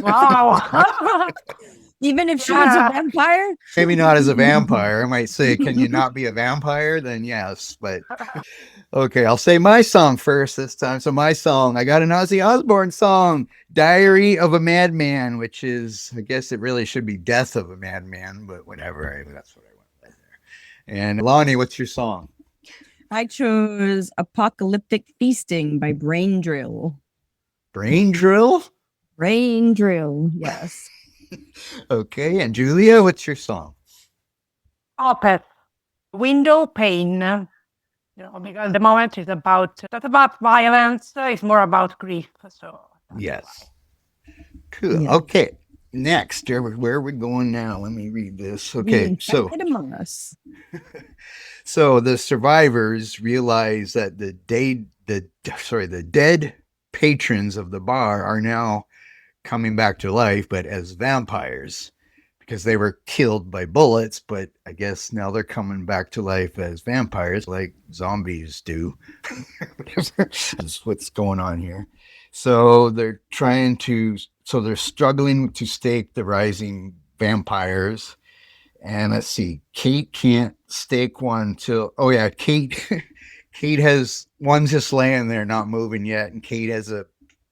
Wow. Even if she was a vampire? Maybe not as a vampire. I might say, can you not be a vampire? Then yes. But okay, I'll say my song first this time. So my song, I got an Ozzy Osbourne song, Diary of a Madman, which is, I guess it really should be Death of a Madman, but whatever. That's what I went with there. And Lonnie, what's your song? I chose Apocalyptic Feasting by Brain Drill. Brain Drill? Brain Drill, yes. Okay, and Julia, what's your song? Opeth, Window Pane. Because the moment is not about violence, it's more about grief. So yes. Cool. Yeah. Okay. Next, where are we going now? Let me read this. Okay, so Among Us. So the survivors realize that the dead patrons of the bar are now coming back to life, but as vampires, because they were killed by bullets. But I guess now they're coming back to life as vampires, like zombies do. That's what's going on here. So they're struggling to stake the rising vampires. And let's see, Kate can't stake one Kate has one's just laying there, not moving yet. And Kate has a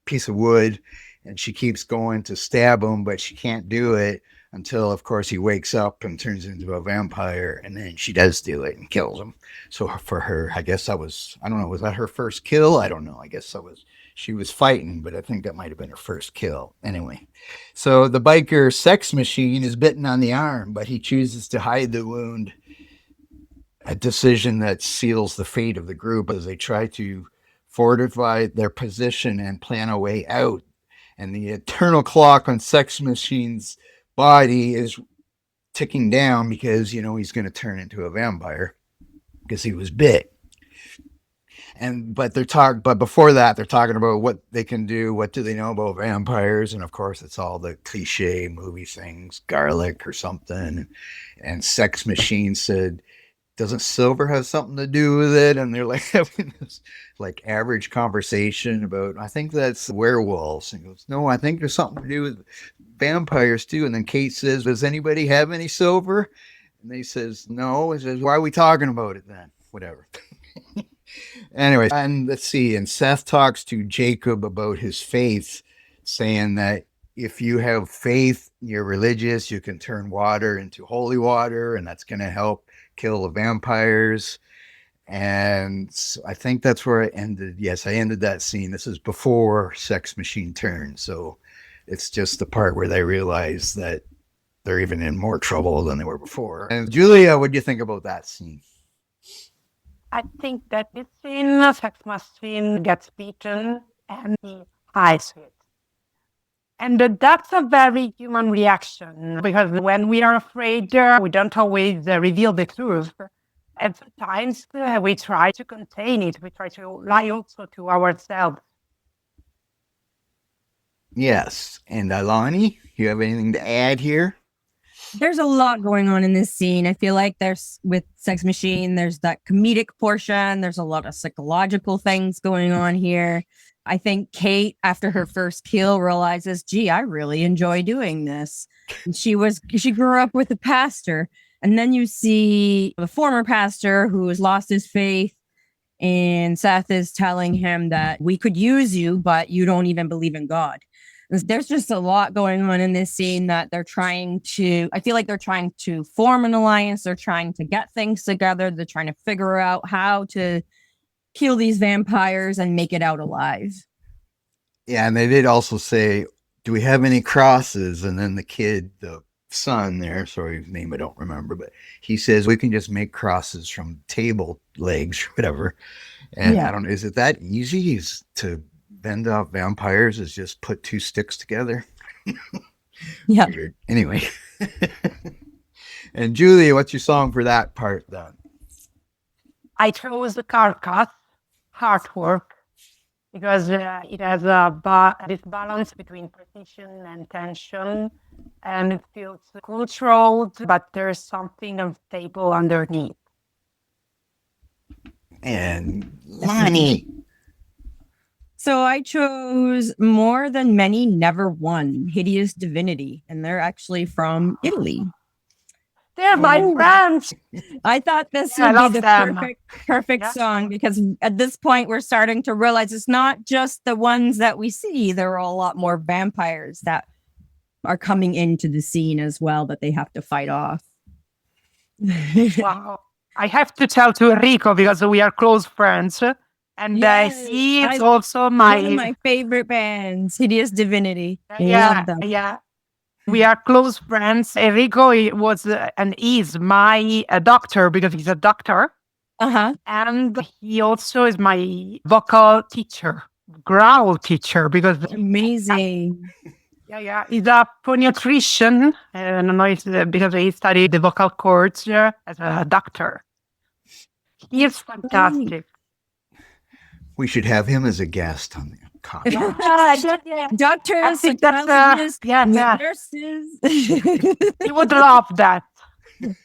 piece of wood and she keeps going to stab him, but she can't do it until, of course, he wakes up and turns into a vampire. And then she does do it and kills him. So for her, I guess was that her first kill? I don't know. I guess she was fighting, but I think that might have been her first kill. Anyway, so the biker sex machine is bitten on the arm, but he chooses to hide the wound, a decision that seals the fate of the group as they try to fortify their position and plan a way out. And the eternal clock on sex machine's body is ticking down because, he's going to turn into a vampire because he was bit. But before that, they're talking about what they can do. What do they know about vampires? And of course, it's all the cliche movie things, garlic or something. And Sex Machine said, doesn't silver have something to do with it? And they're like having this like average conversation about, I think that's werewolves. And he goes, no, I think there's something to do with vampires too. And then Kate says, does anybody have any silver? And they says, no. He says, why are we talking about it then? Whatever. Anyway, and let's see. And Seth talks to Jacob about his faith, saying that if you have faith, you're religious, you can turn water into holy water, and that's going to help kill the vampires. And I think that's where I ended. Yes, I ended that scene. This is before Sex Machine turns. So it's just the part where they realize that they're even in more trouble than they were before. And Julia, what do you think about that scene? I think that this scene, Sex Machine gets beaten and he hides it. And that's a very human reaction, because when we are afraid, we don't always reveal the truth. And sometimes we try to contain it. We try to lie also to ourselves. Yes. And Alani, you have anything to add here? There's a lot going on in this scene. I feel like there's, with Sex Machine, there's that comedic portion. There's a lot of psychological things going on here. I think Kate, after her first kill, realizes, gee, I really enjoy doing this. And she grew up with a pastor. And then you see the former pastor who has lost his faith. And Seth is telling him that we could use you, but you don't even believe in God. There's just a lot going on in this scene that I feel like they're trying to form an alliance. They're trying to get things together. They're trying to figure out how to kill these vampires and make it out alive. Yeah, and they did also say, do we have any crosses? And then the kid, the son there, sorry, his name I don't remember, but he says we can just make crosses from table legs or whatever. And I don't know, is it that easy to bend off vampires is just put two sticks together? Yeah. Weird. Anyway. And Julia, what's your song for that part then? I chose the carcass, Heartwork, because it has this balance between precision and tension, and it feels controlled, but there's something unstable underneath. And Lonnie. So I chose More Than Many Never Won, Hideous Divinity, and they're actually from Italy. They're my friends. I thought this would be the perfect song, because at this point we're starting to realize it's not just the ones that we see. There are a lot more vampires that are coming into the scene as well that they have to fight off. Wow. I have to tell to Enrico, because we are close friends. And he is also one of my favorite bands, Hideous Divinity. Yeah. We are close friends. Enrico was and is my doctor, because he's a doctor. And he also is my vocal teacher, growl teacher, because amazing. He's a phoniatrician. I don't know if because he studied the vocal cords as a doctor. He is fantastic. We should have him as a guest on the Doctors, psychologists, nurses. He would love that.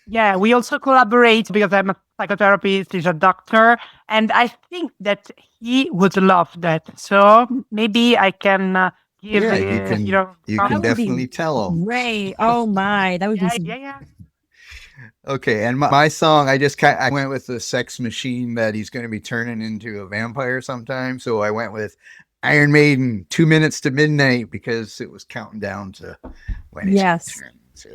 Yeah, we also collaborate because I'm a psychotherapist, he's a doctor, and I think that he would love that. So maybe I can give you can definitely tell him. Ray, oh my, that would be yeah. Okay, and my song, I went with the Sex Machine that he's going to be turning into a vampire sometime. So I went with Iron Maiden, 2 Minutes to Midnight, because it was counting down to when it's turn. So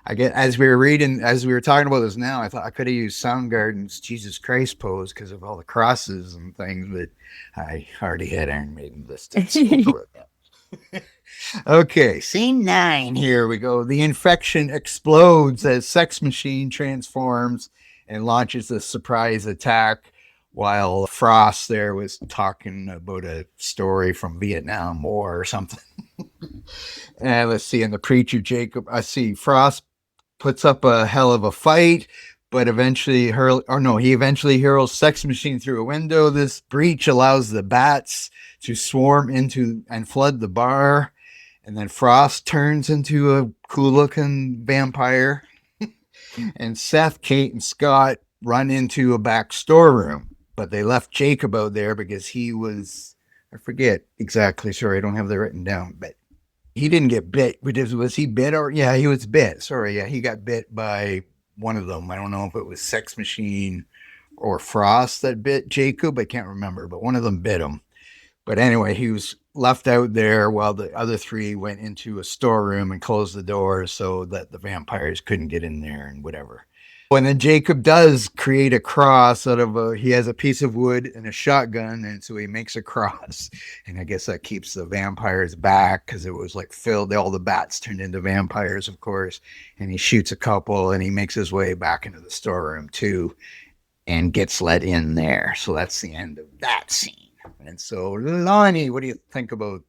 I get as we were talking about this now, I thought I could have used Soundgarden's Jesus Christ pose because of all the crosses and things, but I already had Iron Maiden listed. So okay, scene 9. Here we go. The infection explodes as Sex Machine transforms and launches a surprise attack, while Frost there was talking about a story from Vietnam War or something. And let's see, and the preacher Jacob, I see Frost puts up a hell of a fight, but eventually he eventually hurls Sex Machine through a window. This breach allows the bats to swarm into and flood the bar. And then Frost turns into a cool looking vampire. And Seth, Kate, and Scott run into a back storeroom, but they left Jacob out there because he was, I forget exactly. Sorry, I don't have that written down, but he didn't get bit. Was he bit or? Yeah, he was bit. Sorry. Yeah, he got bit by one of them. I don't know if it was Sex Machine or Frost that bit Jacob. I can't remember, but one of them bit him. But anyway, he was left out there while the other three went into a storeroom and closed the doors so that the vampires couldn't get in there and whatever. And then Jacob does create a cross out of he has a piece of wood and a shotgun, and so he makes a cross. And I guess that keeps the vampires back because it was like filled, all the bats turned into vampires, of course. And he shoots a couple and he makes his way back into the storeroom too and gets let in there. So that's the end of that scene. And so, Lonnie, what do you think about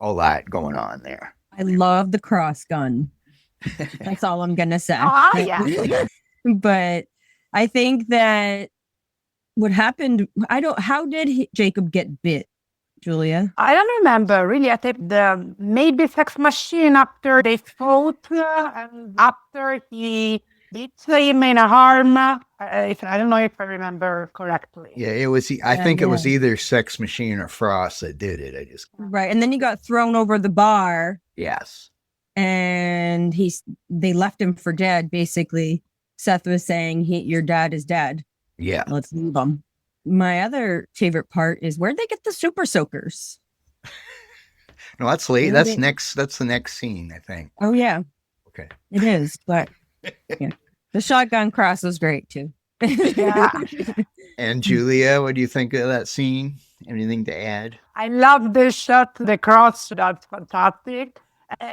all that going on there? I love the cross gun. That's all I'm going to say. Yeah. But I think that what happened, how did Jacob get bit, Julia? I don't remember really. I think maybe Sex Machine after they fought and after he bit him in a arm. I don't know if I remember correctly. Yeah, it was. I think it was either Sex Machine or Frost that did it. Right, and then he got thrown over the bar. Yes, and they left him for dead. Basically, Seth was saying, your dad is dead. Yeah, let's leave him. My other favorite part is where'd they get the super soakers? No, that's late. That's the next scene, I think. Oh yeah. Okay. It is, but yeah. The shotgun cross was great too. Yeah. And Julia, what do you think of that scene? Anything to add? I love the shot, the cross. That's fantastic.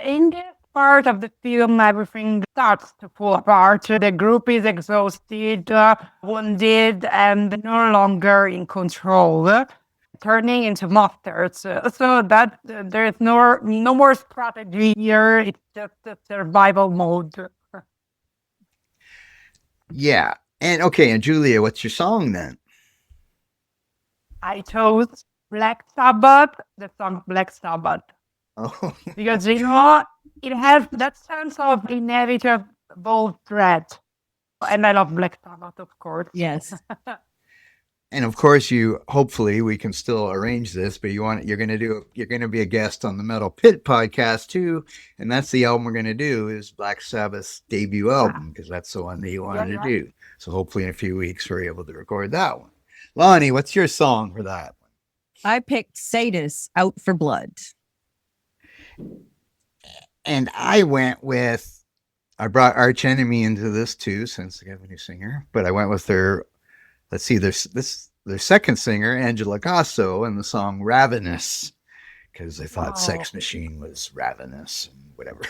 In this part of the film, everything starts to fall apart. The group is exhausted, wounded, and no longer in control, turning into monsters. So that there's no more strategy here. It's just a survival mode. Yeah. And okay, and Julia, what's your song then? I chose Black Sabbath, the song Black Sabbath. Oh. Because, it has that sense of inevitable threat. And I love Black Sabbath, of course. Yes. And of course, hopefully we can still arrange this, but you're going to be a guest on the Metal Pit podcast too. And that's the album we're going to do is Black Sabbath's debut album, because that's the one that you wanted to do. So hopefully in a few weeks, we're able to record that one. Lonnie, what's your song for that one? I picked Sadus, Out for Blood. And I brought Arch Enemy into this too, since they have a new singer, but I went with their second singer, Angela Gasso, and the song Ravenous, because I thought Sex Machine was ravenous and whatever.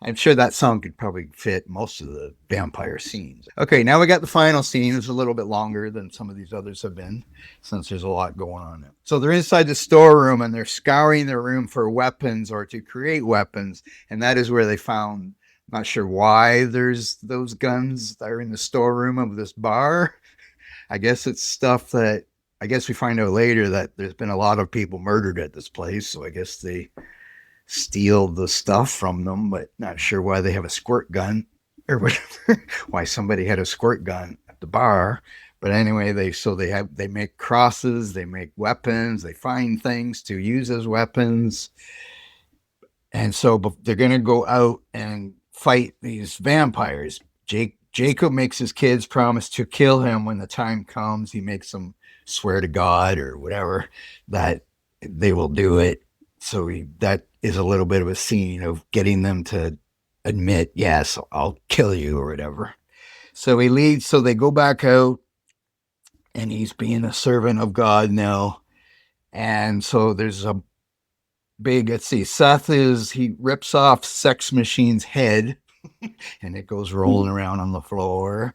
I'm sure that song could probably fit most of the vampire scenes. Okay, now we got the final scene. It's a little bit longer than some of these others have been, since there's a lot going on. So they're inside the storeroom, and they're scouring the room for weapons or to create weapons, and that is where they found, not sure why there's those guns that are in the storeroom of this bar. I guess it's stuff that, I guess we find out later that there's been a lot of people murdered at this place, so I guess they steal the stuff from them, but not sure why they have a squirt gun or whatever, why somebody had a squirt gun at the bar. But anyway, they make crosses, they make weapons, they find things to use as weapons. And so they're going to go out and fight these vampires. Jacob makes his kids promise to kill him when the time comes. He makes them swear to God or whatever that they will do it. So that is a little bit of a scene of getting them to admit, yes, I'll kill you or whatever. So he leads, so they go back out, and he's being a servant of God now. And so there's a big, Seth he rips off Sex Machine's head, and it goes rolling around on the floor.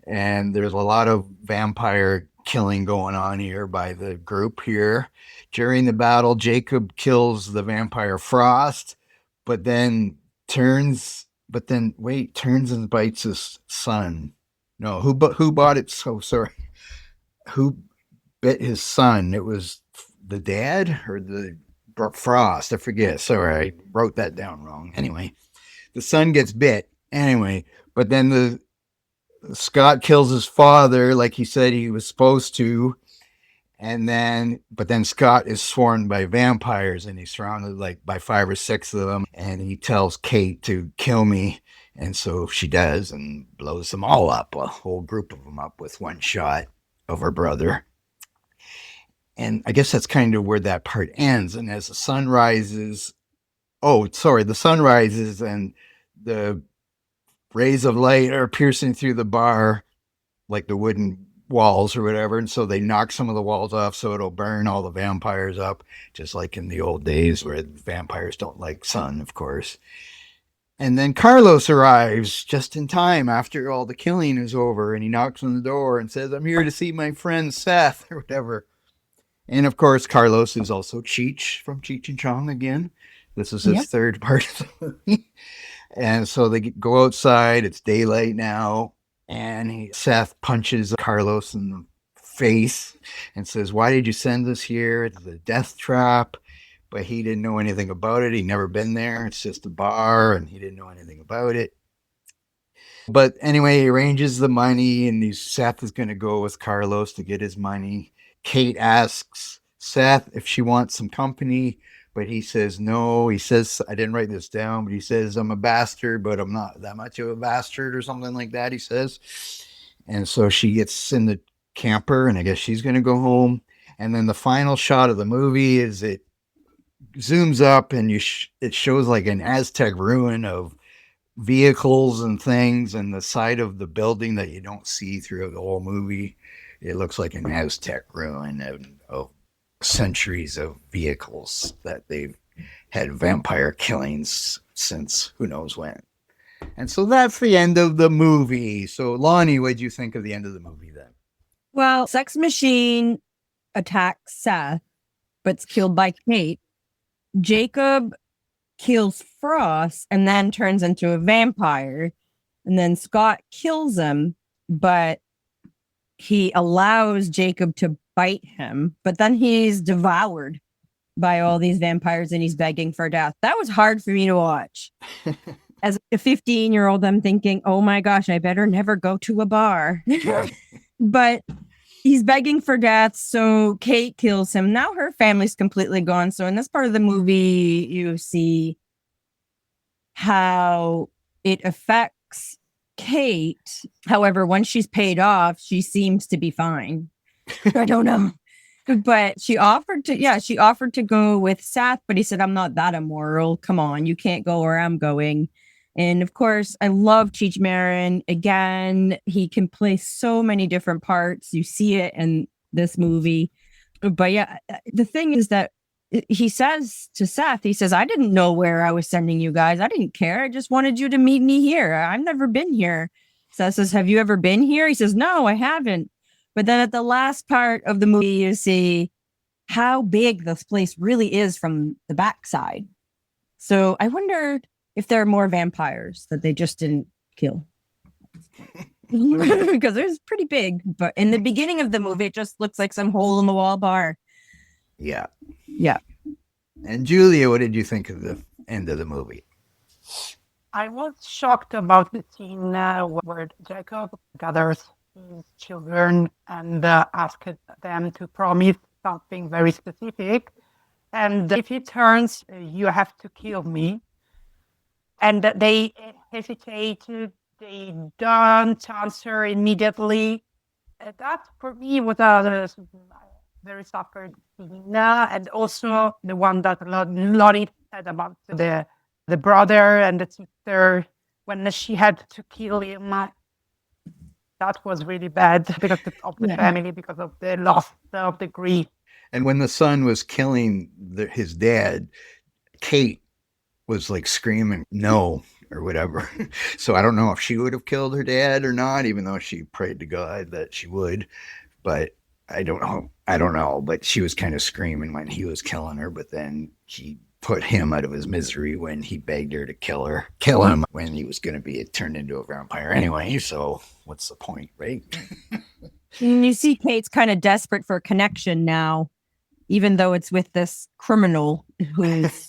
And there's a lot of vampire killing going on here by the group here. During the battle, Jacob kills the vampire Frost, but then turns but then wait, turns and bites his son. No, who bought it? So sorry. Who bit his son? It was the dad or the Frost. I forget. Sorry, I wrote that down wrong. Anyway, the son gets bit. Anyway, but then the Scott kills his father like he said he was supposed to. But then Scott is swarmed by vampires and he's surrounded like by 5 or 6 of them. And he tells Kate to kill me. And so she does and blows them all up, a whole group of them up with one shot of her brother. And I guess that's kind of where that part ends. And as the sun rises, the sun rises and the rays of light are piercing through the bar, like the wooden walls or whatever, and so they knock some of the walls off so it'll burn all the vampires up, just like in the old days where vampires don't like sun, of course. And then Carlos arrives just in time after all the killing is over, and he knocks on the door and says, "I'm here to see my friend Seth," or whatever. And of course, Carlos is also Cheech from Cheech and Chong again. This is his third part of the movie. And so they go outside. It's daylight now. And Seth punches Carlos in the face and says, "Why did you send us here? It's a death trap." But he didn't know anything about it. He'd never been there. It's just a bar, and he didn't know anything about it. But anyway, he arranges the money, and Seth is going to go with Carlos to get his money. Kate asks Seth if she wants some company, but he says no. He says, I didn't write this down, but he says, "I'm a bastard, but I'm not that much of a bastard," or something like that, he says. And so she gets in the camper, and I guess she's going to go home. And then the final shot of the movie is it zooms up, and it shows like an Aztec ruin of vehicles and things, and the side of the building that you don't see throughout the whole movie. It looks like an Aztec ruin of centuries of vehicles that they've had vampire killings since who knows when. And so that's the end of the movie. So Lonnie, what did you think of the end of the movie then? Well, Sex Machine attacks Seth, but's killed by Kate. Jacob kills Frost and then turns into a vampire. And then Scott kills him, but he allows Jacob to bite him, but then he's devoured by all these vampires and he's begging for death. That was hard for me to watch. As a 15-year-old, I'm thinking, oh my gosh, I better never go to a bar. But he's begging for death, so Kate kills him. Now her family's completely gone. So in this part of the movie, you see how it affects Kate. However, once she's paid off, she seems to be fine. I don't know. But she offered to go with Seth, but he said, "I'm not that immoral. Come on, you can't go where I'm going." And of course, I love Cheech Marin. Again, he can play so many different parts. You see it in this movie. But yeah, the thing is that he says to Seth, he says, "I didn't know where I was sending you guys. I didn't care. I just wanted you to meet me here. I've never been here." Seth says, "Have you ever been here?" He says, "No, I haven't." But then at the last part of the movie, you see how big this place really is from the backside. So I wondered if there are more vampires that they just didn't kill. Because it was pretty big. But in the beginning of the movie, it just looks like some hole in the wall bar. Yeah. Yeah. And Julia, what did you think of the end of the movie? I was shocked about the scene where Jacob gathers his children and asks them to promise something very specific. And if he turns, "You have to kill me." And they hesitate. They don't answer immediately. That for me was a very suffered scene. And also the one that Lottie said about the brother and the sister when she had to kill him. That was really bad because of the family, because of the loss, of the grief. And when the son was killing his dad, Kate was like screaming, "No," or whatever. So I don't know if she would have killed her dad or not, even though she prayed to God that she would. But I don't know. But she was kind of screaming when he was killing her, but then he put him out of his misery when he begged her to kill him when he was going to be turned into a vampire anyway. So what's the point, right? And you see Kate's kind of desperate for a connection now, even though it's with this criminal who's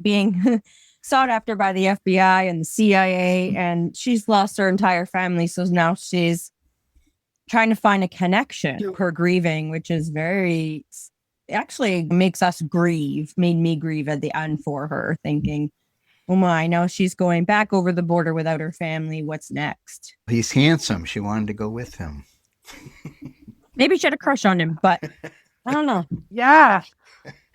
being sought after by the FBI and the CIA, and she's lost her entire family. So now she's trying to find a connection to her grieving, which is actually makes us made me grieve at the end for her, thinking, oh my, now she's going back over the border without her family. What's next? He's handsome. She wanted to go with him. Maybe she had a crush on him, but I don't know. Yeah.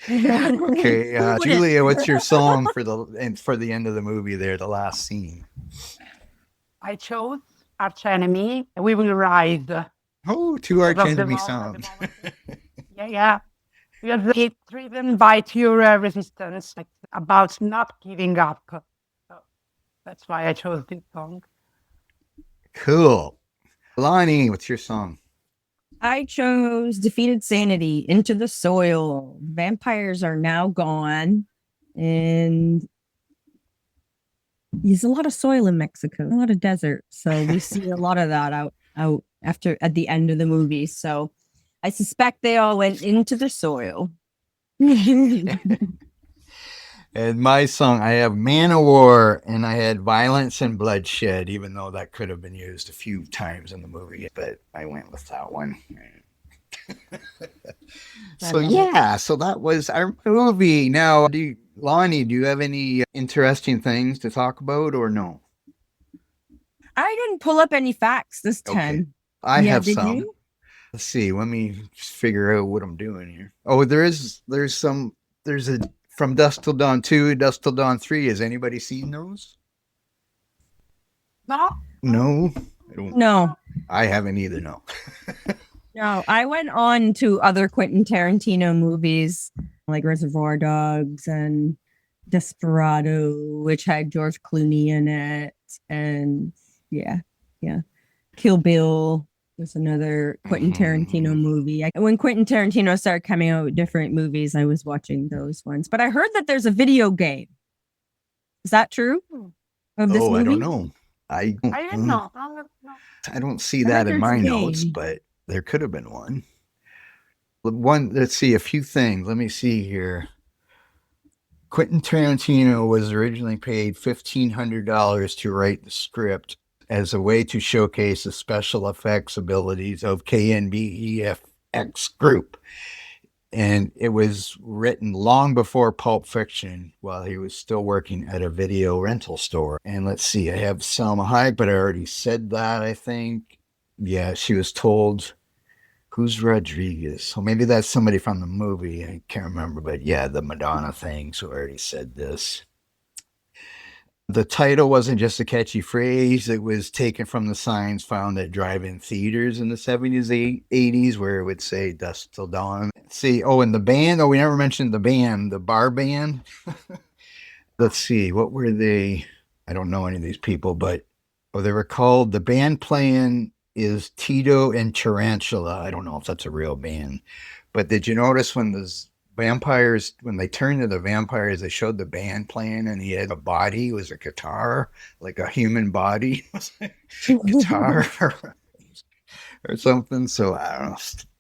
Okay, Julia, what's your song for the end of the movie there, the last scene? I chose Arch Enemy. We Will Rise. Oh, two Arch Enemy songs. Yeah. It's driven by pure resistance, like about not giving up. So that's why I chose this song. Cool. Lonnie, what's your song? I chose Defeated Sanity, Into the Soil. Vampires are now gone. And there's a lot of soil in Mexico, a lot of desert. So we see a lot of that out at the end of the movie. So I suspect they all went into the soil. And my song, I have Man of War, and I had Violence and Bloodshed, even though that could have been used a few times in the movie, but I went with that one. So that was our movie. Now, Lonnie, do you have any interesting things to talk about or no? I didn't pull up any facts this time. I have did some. You? Let's see. Let me just figure out what I'm doing here. Oh, there's a from Dusk Till Dawn 2, Dusk Till Dawn 3. Has anybody seen those? No. No. No. I haven't either. No. No, I went on to other Quentin Tarantino movies like Reservoir Dogs and Desperado, which had George Clooney in it. And yeah. Kill Bill was another Quentin Tarantino movie. When Quentin Tarantino started coming out with different movies, I was watching those ones. But I heard that there's a video game. Is that true? Of this movie? I don't know. I didn't know. I don't see that in my notes, but there could have been one. Let's see, a few things. Let me see here. Quentin Tarantino was originally paid $1,500 to write the script as a way to showcase the special effects abilities of KNBEFX group. And it was written long before Pulp Fiction while he was still working at a video rental store. And let's see, I have Salma Hayek, but I already said that, I think. Yeah, she was told, who's Rodriguez? So maybe that's somebody from the movie. I can't remember, but yeah, the Madonna thing. So I already said this. The title wasn't just a catchy phrase. It was taken from the signs found at drive-in theaters in the 70s, 80s, where it would say Dusk Till Dawn. See, and the band. We never mentioned the band, the bar band. Let's see, what were they? I don't know any of these people, but they were called, the band playing is Tito and Tarantula. I don't know if that's a real band. But did you notice when they turned to the vampires, they showed the band playing and he had a body, it was a guitar, like a human body, guitar or something. So I don't know,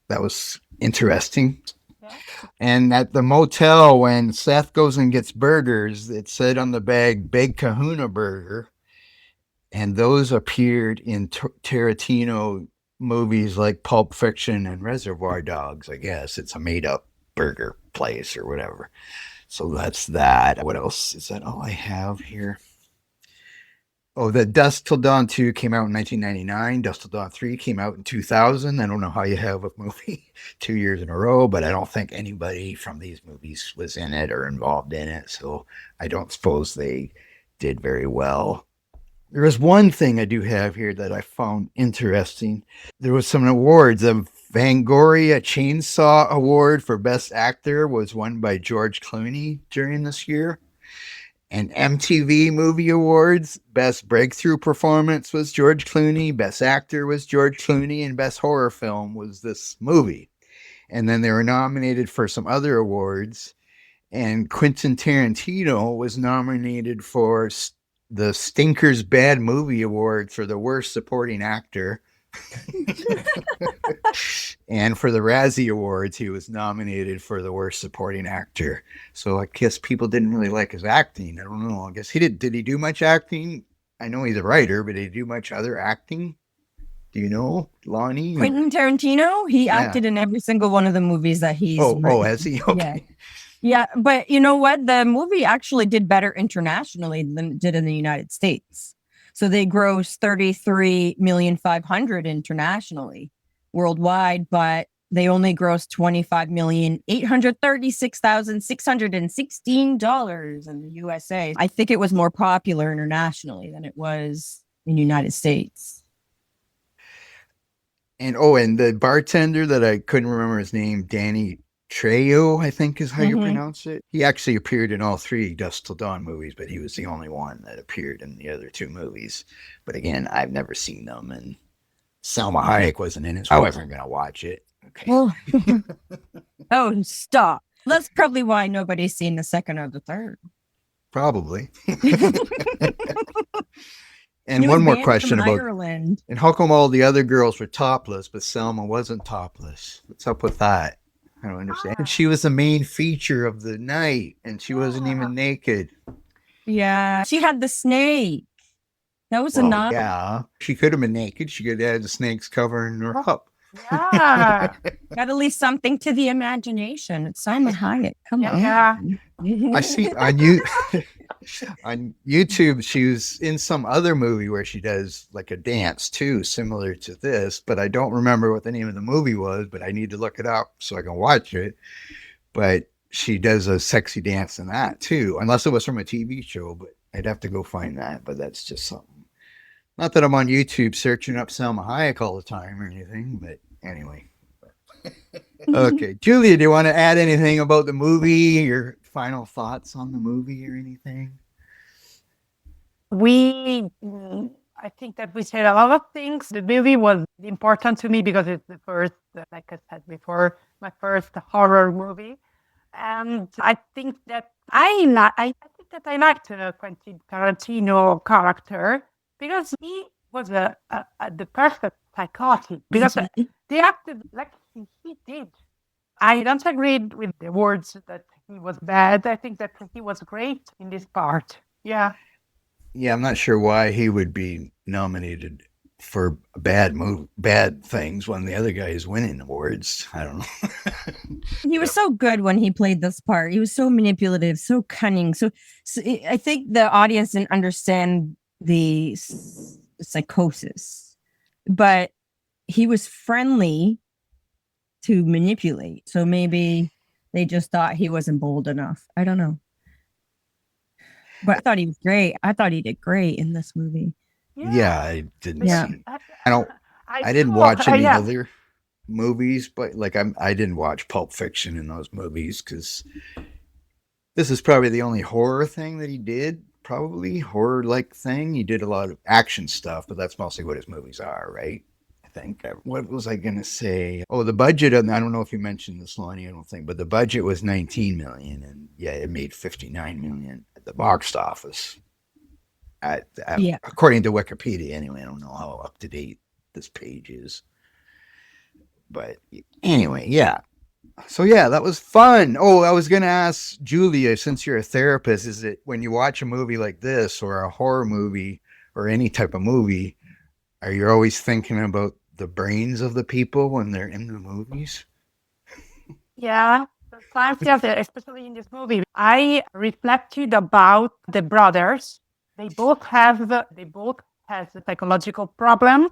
that was interesting. Yeah. And at the motel, when Seth goes and gets burgers, it said on the bag, Big Kahuna Burger. And those appeared in Tarantino movies like Pulp Fiction and Reservoir Dogs, I guess. It's a made-up burger place or whatever. So that's that. What else? Is that all I have here? The Dusk Till Dawn 2 came out in 1999. Dusk Till Dawn 3 came out in 2000. I don't know how you have a movie 2 years in a row, but I don't think anybody from these movies was in it or involved in it. So I don't suppose they did very well. There is one thing I do have here that I found interesting. There was some awards. The Fangoria Chainsaw Award for Best Actor was won by George Clooney during this year. And MTV Movie Awards, Best Breakthrough Performance was George Clooney, Best Actor was George Clooney, and Best Horror Film was this movie. And then they were nominated for some other awards. And Quentin Tarantino was nominated for the Stinkers Bad Movie Award for the worst supporting actor. And for the Razzie Awards, he was nominated for the worst supporting actor. So I guess people didn't really like his acting. I don't know. I guess he did. Did he do much acting? I know he's a writer, but did he do much other acting? Do you know, Lonnie? Quentin Tarantino, he acted in every single one of the movies that he's Oh, has he? Okay. Yeah, but you know what? The movie actually did better internationally than it did in the United States. So they grossed 33,500,000 internationally, worldwide, but they only grossed $25,836,616 in the USA. I think it was more popular internationally than it was in the United States. And the bartender that I couldn't remember his name, Danny Trejo, I think is how you pronounce it. He actually appeared in all 3 Dusk Till Dawn movies, but he was the only one that appeared in the other 2 movies. But again, I've never seen them, and Salma Hayek wasn't in it, so I wasn't going to watch it. Okay. Well, oh, stop. That's probably why nobody's seen the second or the third. Probably. And one more question about Ireland. And how come all the other girls were topless, but Selma wasn't topless? What's up with that? I don't understand. And she was the main feature of the night, and she wasn't even naked. Yeah, she had the snake. That was enough. Yeah, she could have been naked. She could have had the snakes covering her up. Yeah. Got to leave something to the imagination. It's Salma Hayek. Come on. Yeah. I see on YouTube, she was in some other movie where she does like a dance too, similar to this, but I don't remember what the name of the movie was, but I need to look it up so I can watch it. But she does a sexy dance in that too, unless it was from a TV show, but I'd have to go find that. But that's just something. Not that I'm on YouTube searching up Salma Hayek all the time or anything, but anyway. Okay, Julia, do you want to add anything about the movie? Your final thoughts on the movie or anything? I think that we said a lot of things. The movie was important to me because it's the first, like I said before, my first horror movie. And I think that I liked Quentin Tarantino character because he was the perfect psychotic. Because they acted like he did. I don't agree with the words that he was bad. I think that he was great in this part. Yeah. Yeah, I'm not sure why he would be nominated for bad things when the other guy is winning awards. I don't know. He was so good when he played this part. He was so manipulative, so cunning. So I think the audience didn't understand the psychosis, but he was friendly to manipulate. So maybe they just thought he wasn't bold enough. I don't know. But I thought he was great. I thought he did great in this movie. Yeah, I didn't see. I didn't saw- watch any yeah. other movies, but like I didn't watch Pulp Fiction in those movies because this is probably the only horror thing that he did. Probably horror-like thing. He did a lot of action stuff, but that's mostly what his movies are, right? I think. What was I gonna say? Oh, the budget. I don't know if you mentioned this, Lonnie. I don't think, but the budget was $19 million, and yeah, it made $59 million at the box office. According to Wikipedia, anyway. I don't know how up to date this page is, but anyway, yeah. So yeah, that was fun. Oh, I was gonna ask Julia, since you're a therapist, is it when you watch a movie like this or a horror movie or any type of movie, are you always thinking about the brains of the people when they're in the movies? Yeah, sometimes, yes, especially in this movie, I reflected about the brothers. They both have psychological problems,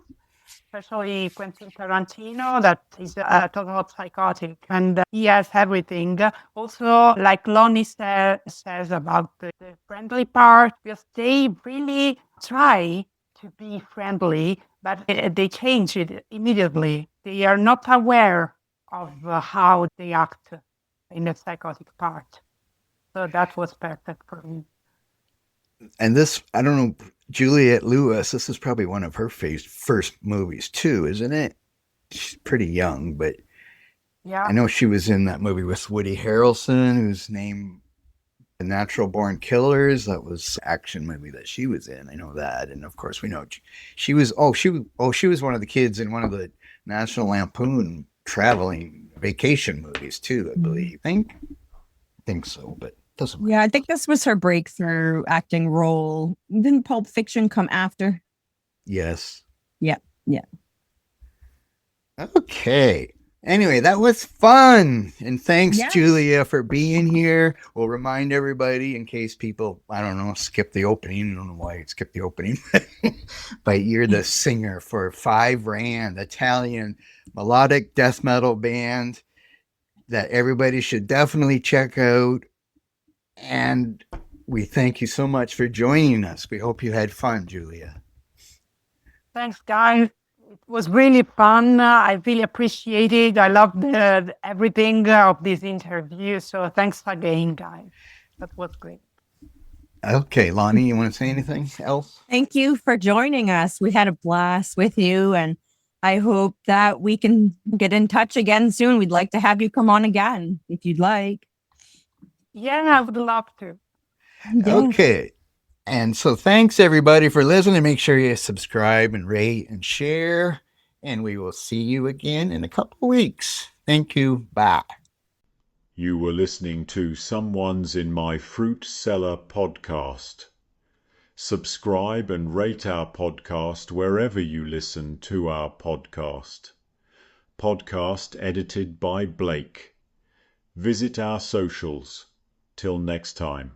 especially Quentin Tarantino, that is a total psychotic, and he has everything. Also, like Lonnie says about the friendly part, because they really try to be friendly, but they change it immediately. They are not aware of how they act in the psychotic part. So that was perfect for me. And this, I don't know, Juliette Lewis, this is probably one of her first movies too, isn't it? She's pretty young, but yeah, I know she was in that movie with Woody Harrelson, whose name The Natural Born Killers, that was an action movie that she was in. I know that. And of course we know she was she was one of the kids in one of the National Lampoon traveling vacation movies too, I believe. I think so, but doesn't matter. Yeah, I think this was her breakthrough acting role. Didn't Pulp Fiction come after? Yes. Yeah. Okay. Anyway, that was fun. And thanks, Yes. Julia, for being here. We'll remind everybody in case people, I don't know, skip the opening. I don't know why it skipped the opening. But you're the singer for Five Rand, Italian melodic death metal band that everybody should definitely check out. And we thank you so much for joining us. We hope you had fun, Julia. Thanks, guys. It was really fun. I really appreciate it. I loved everything of this interview. So thanks again, guys. That was great. Okay, Lonnie, you want to say anything else? Thank you for joining us. We had a blast with you, and I hope that we can get in touch again soon. We'd like to have you come on again if you'd like. Yeah, I would love to. Yeah. Okay. And so thanks everybody for listening. Make sure you subscribe and rate and share. And we will see you again in a couple of weeks. Thank you. Bye. You were listening to Someone's in My Fruit Cellar podcast. Subscribe and rate our podcast wherever you listen to our podcast. Podcast edited by Blake. Visit our socials. Till next time.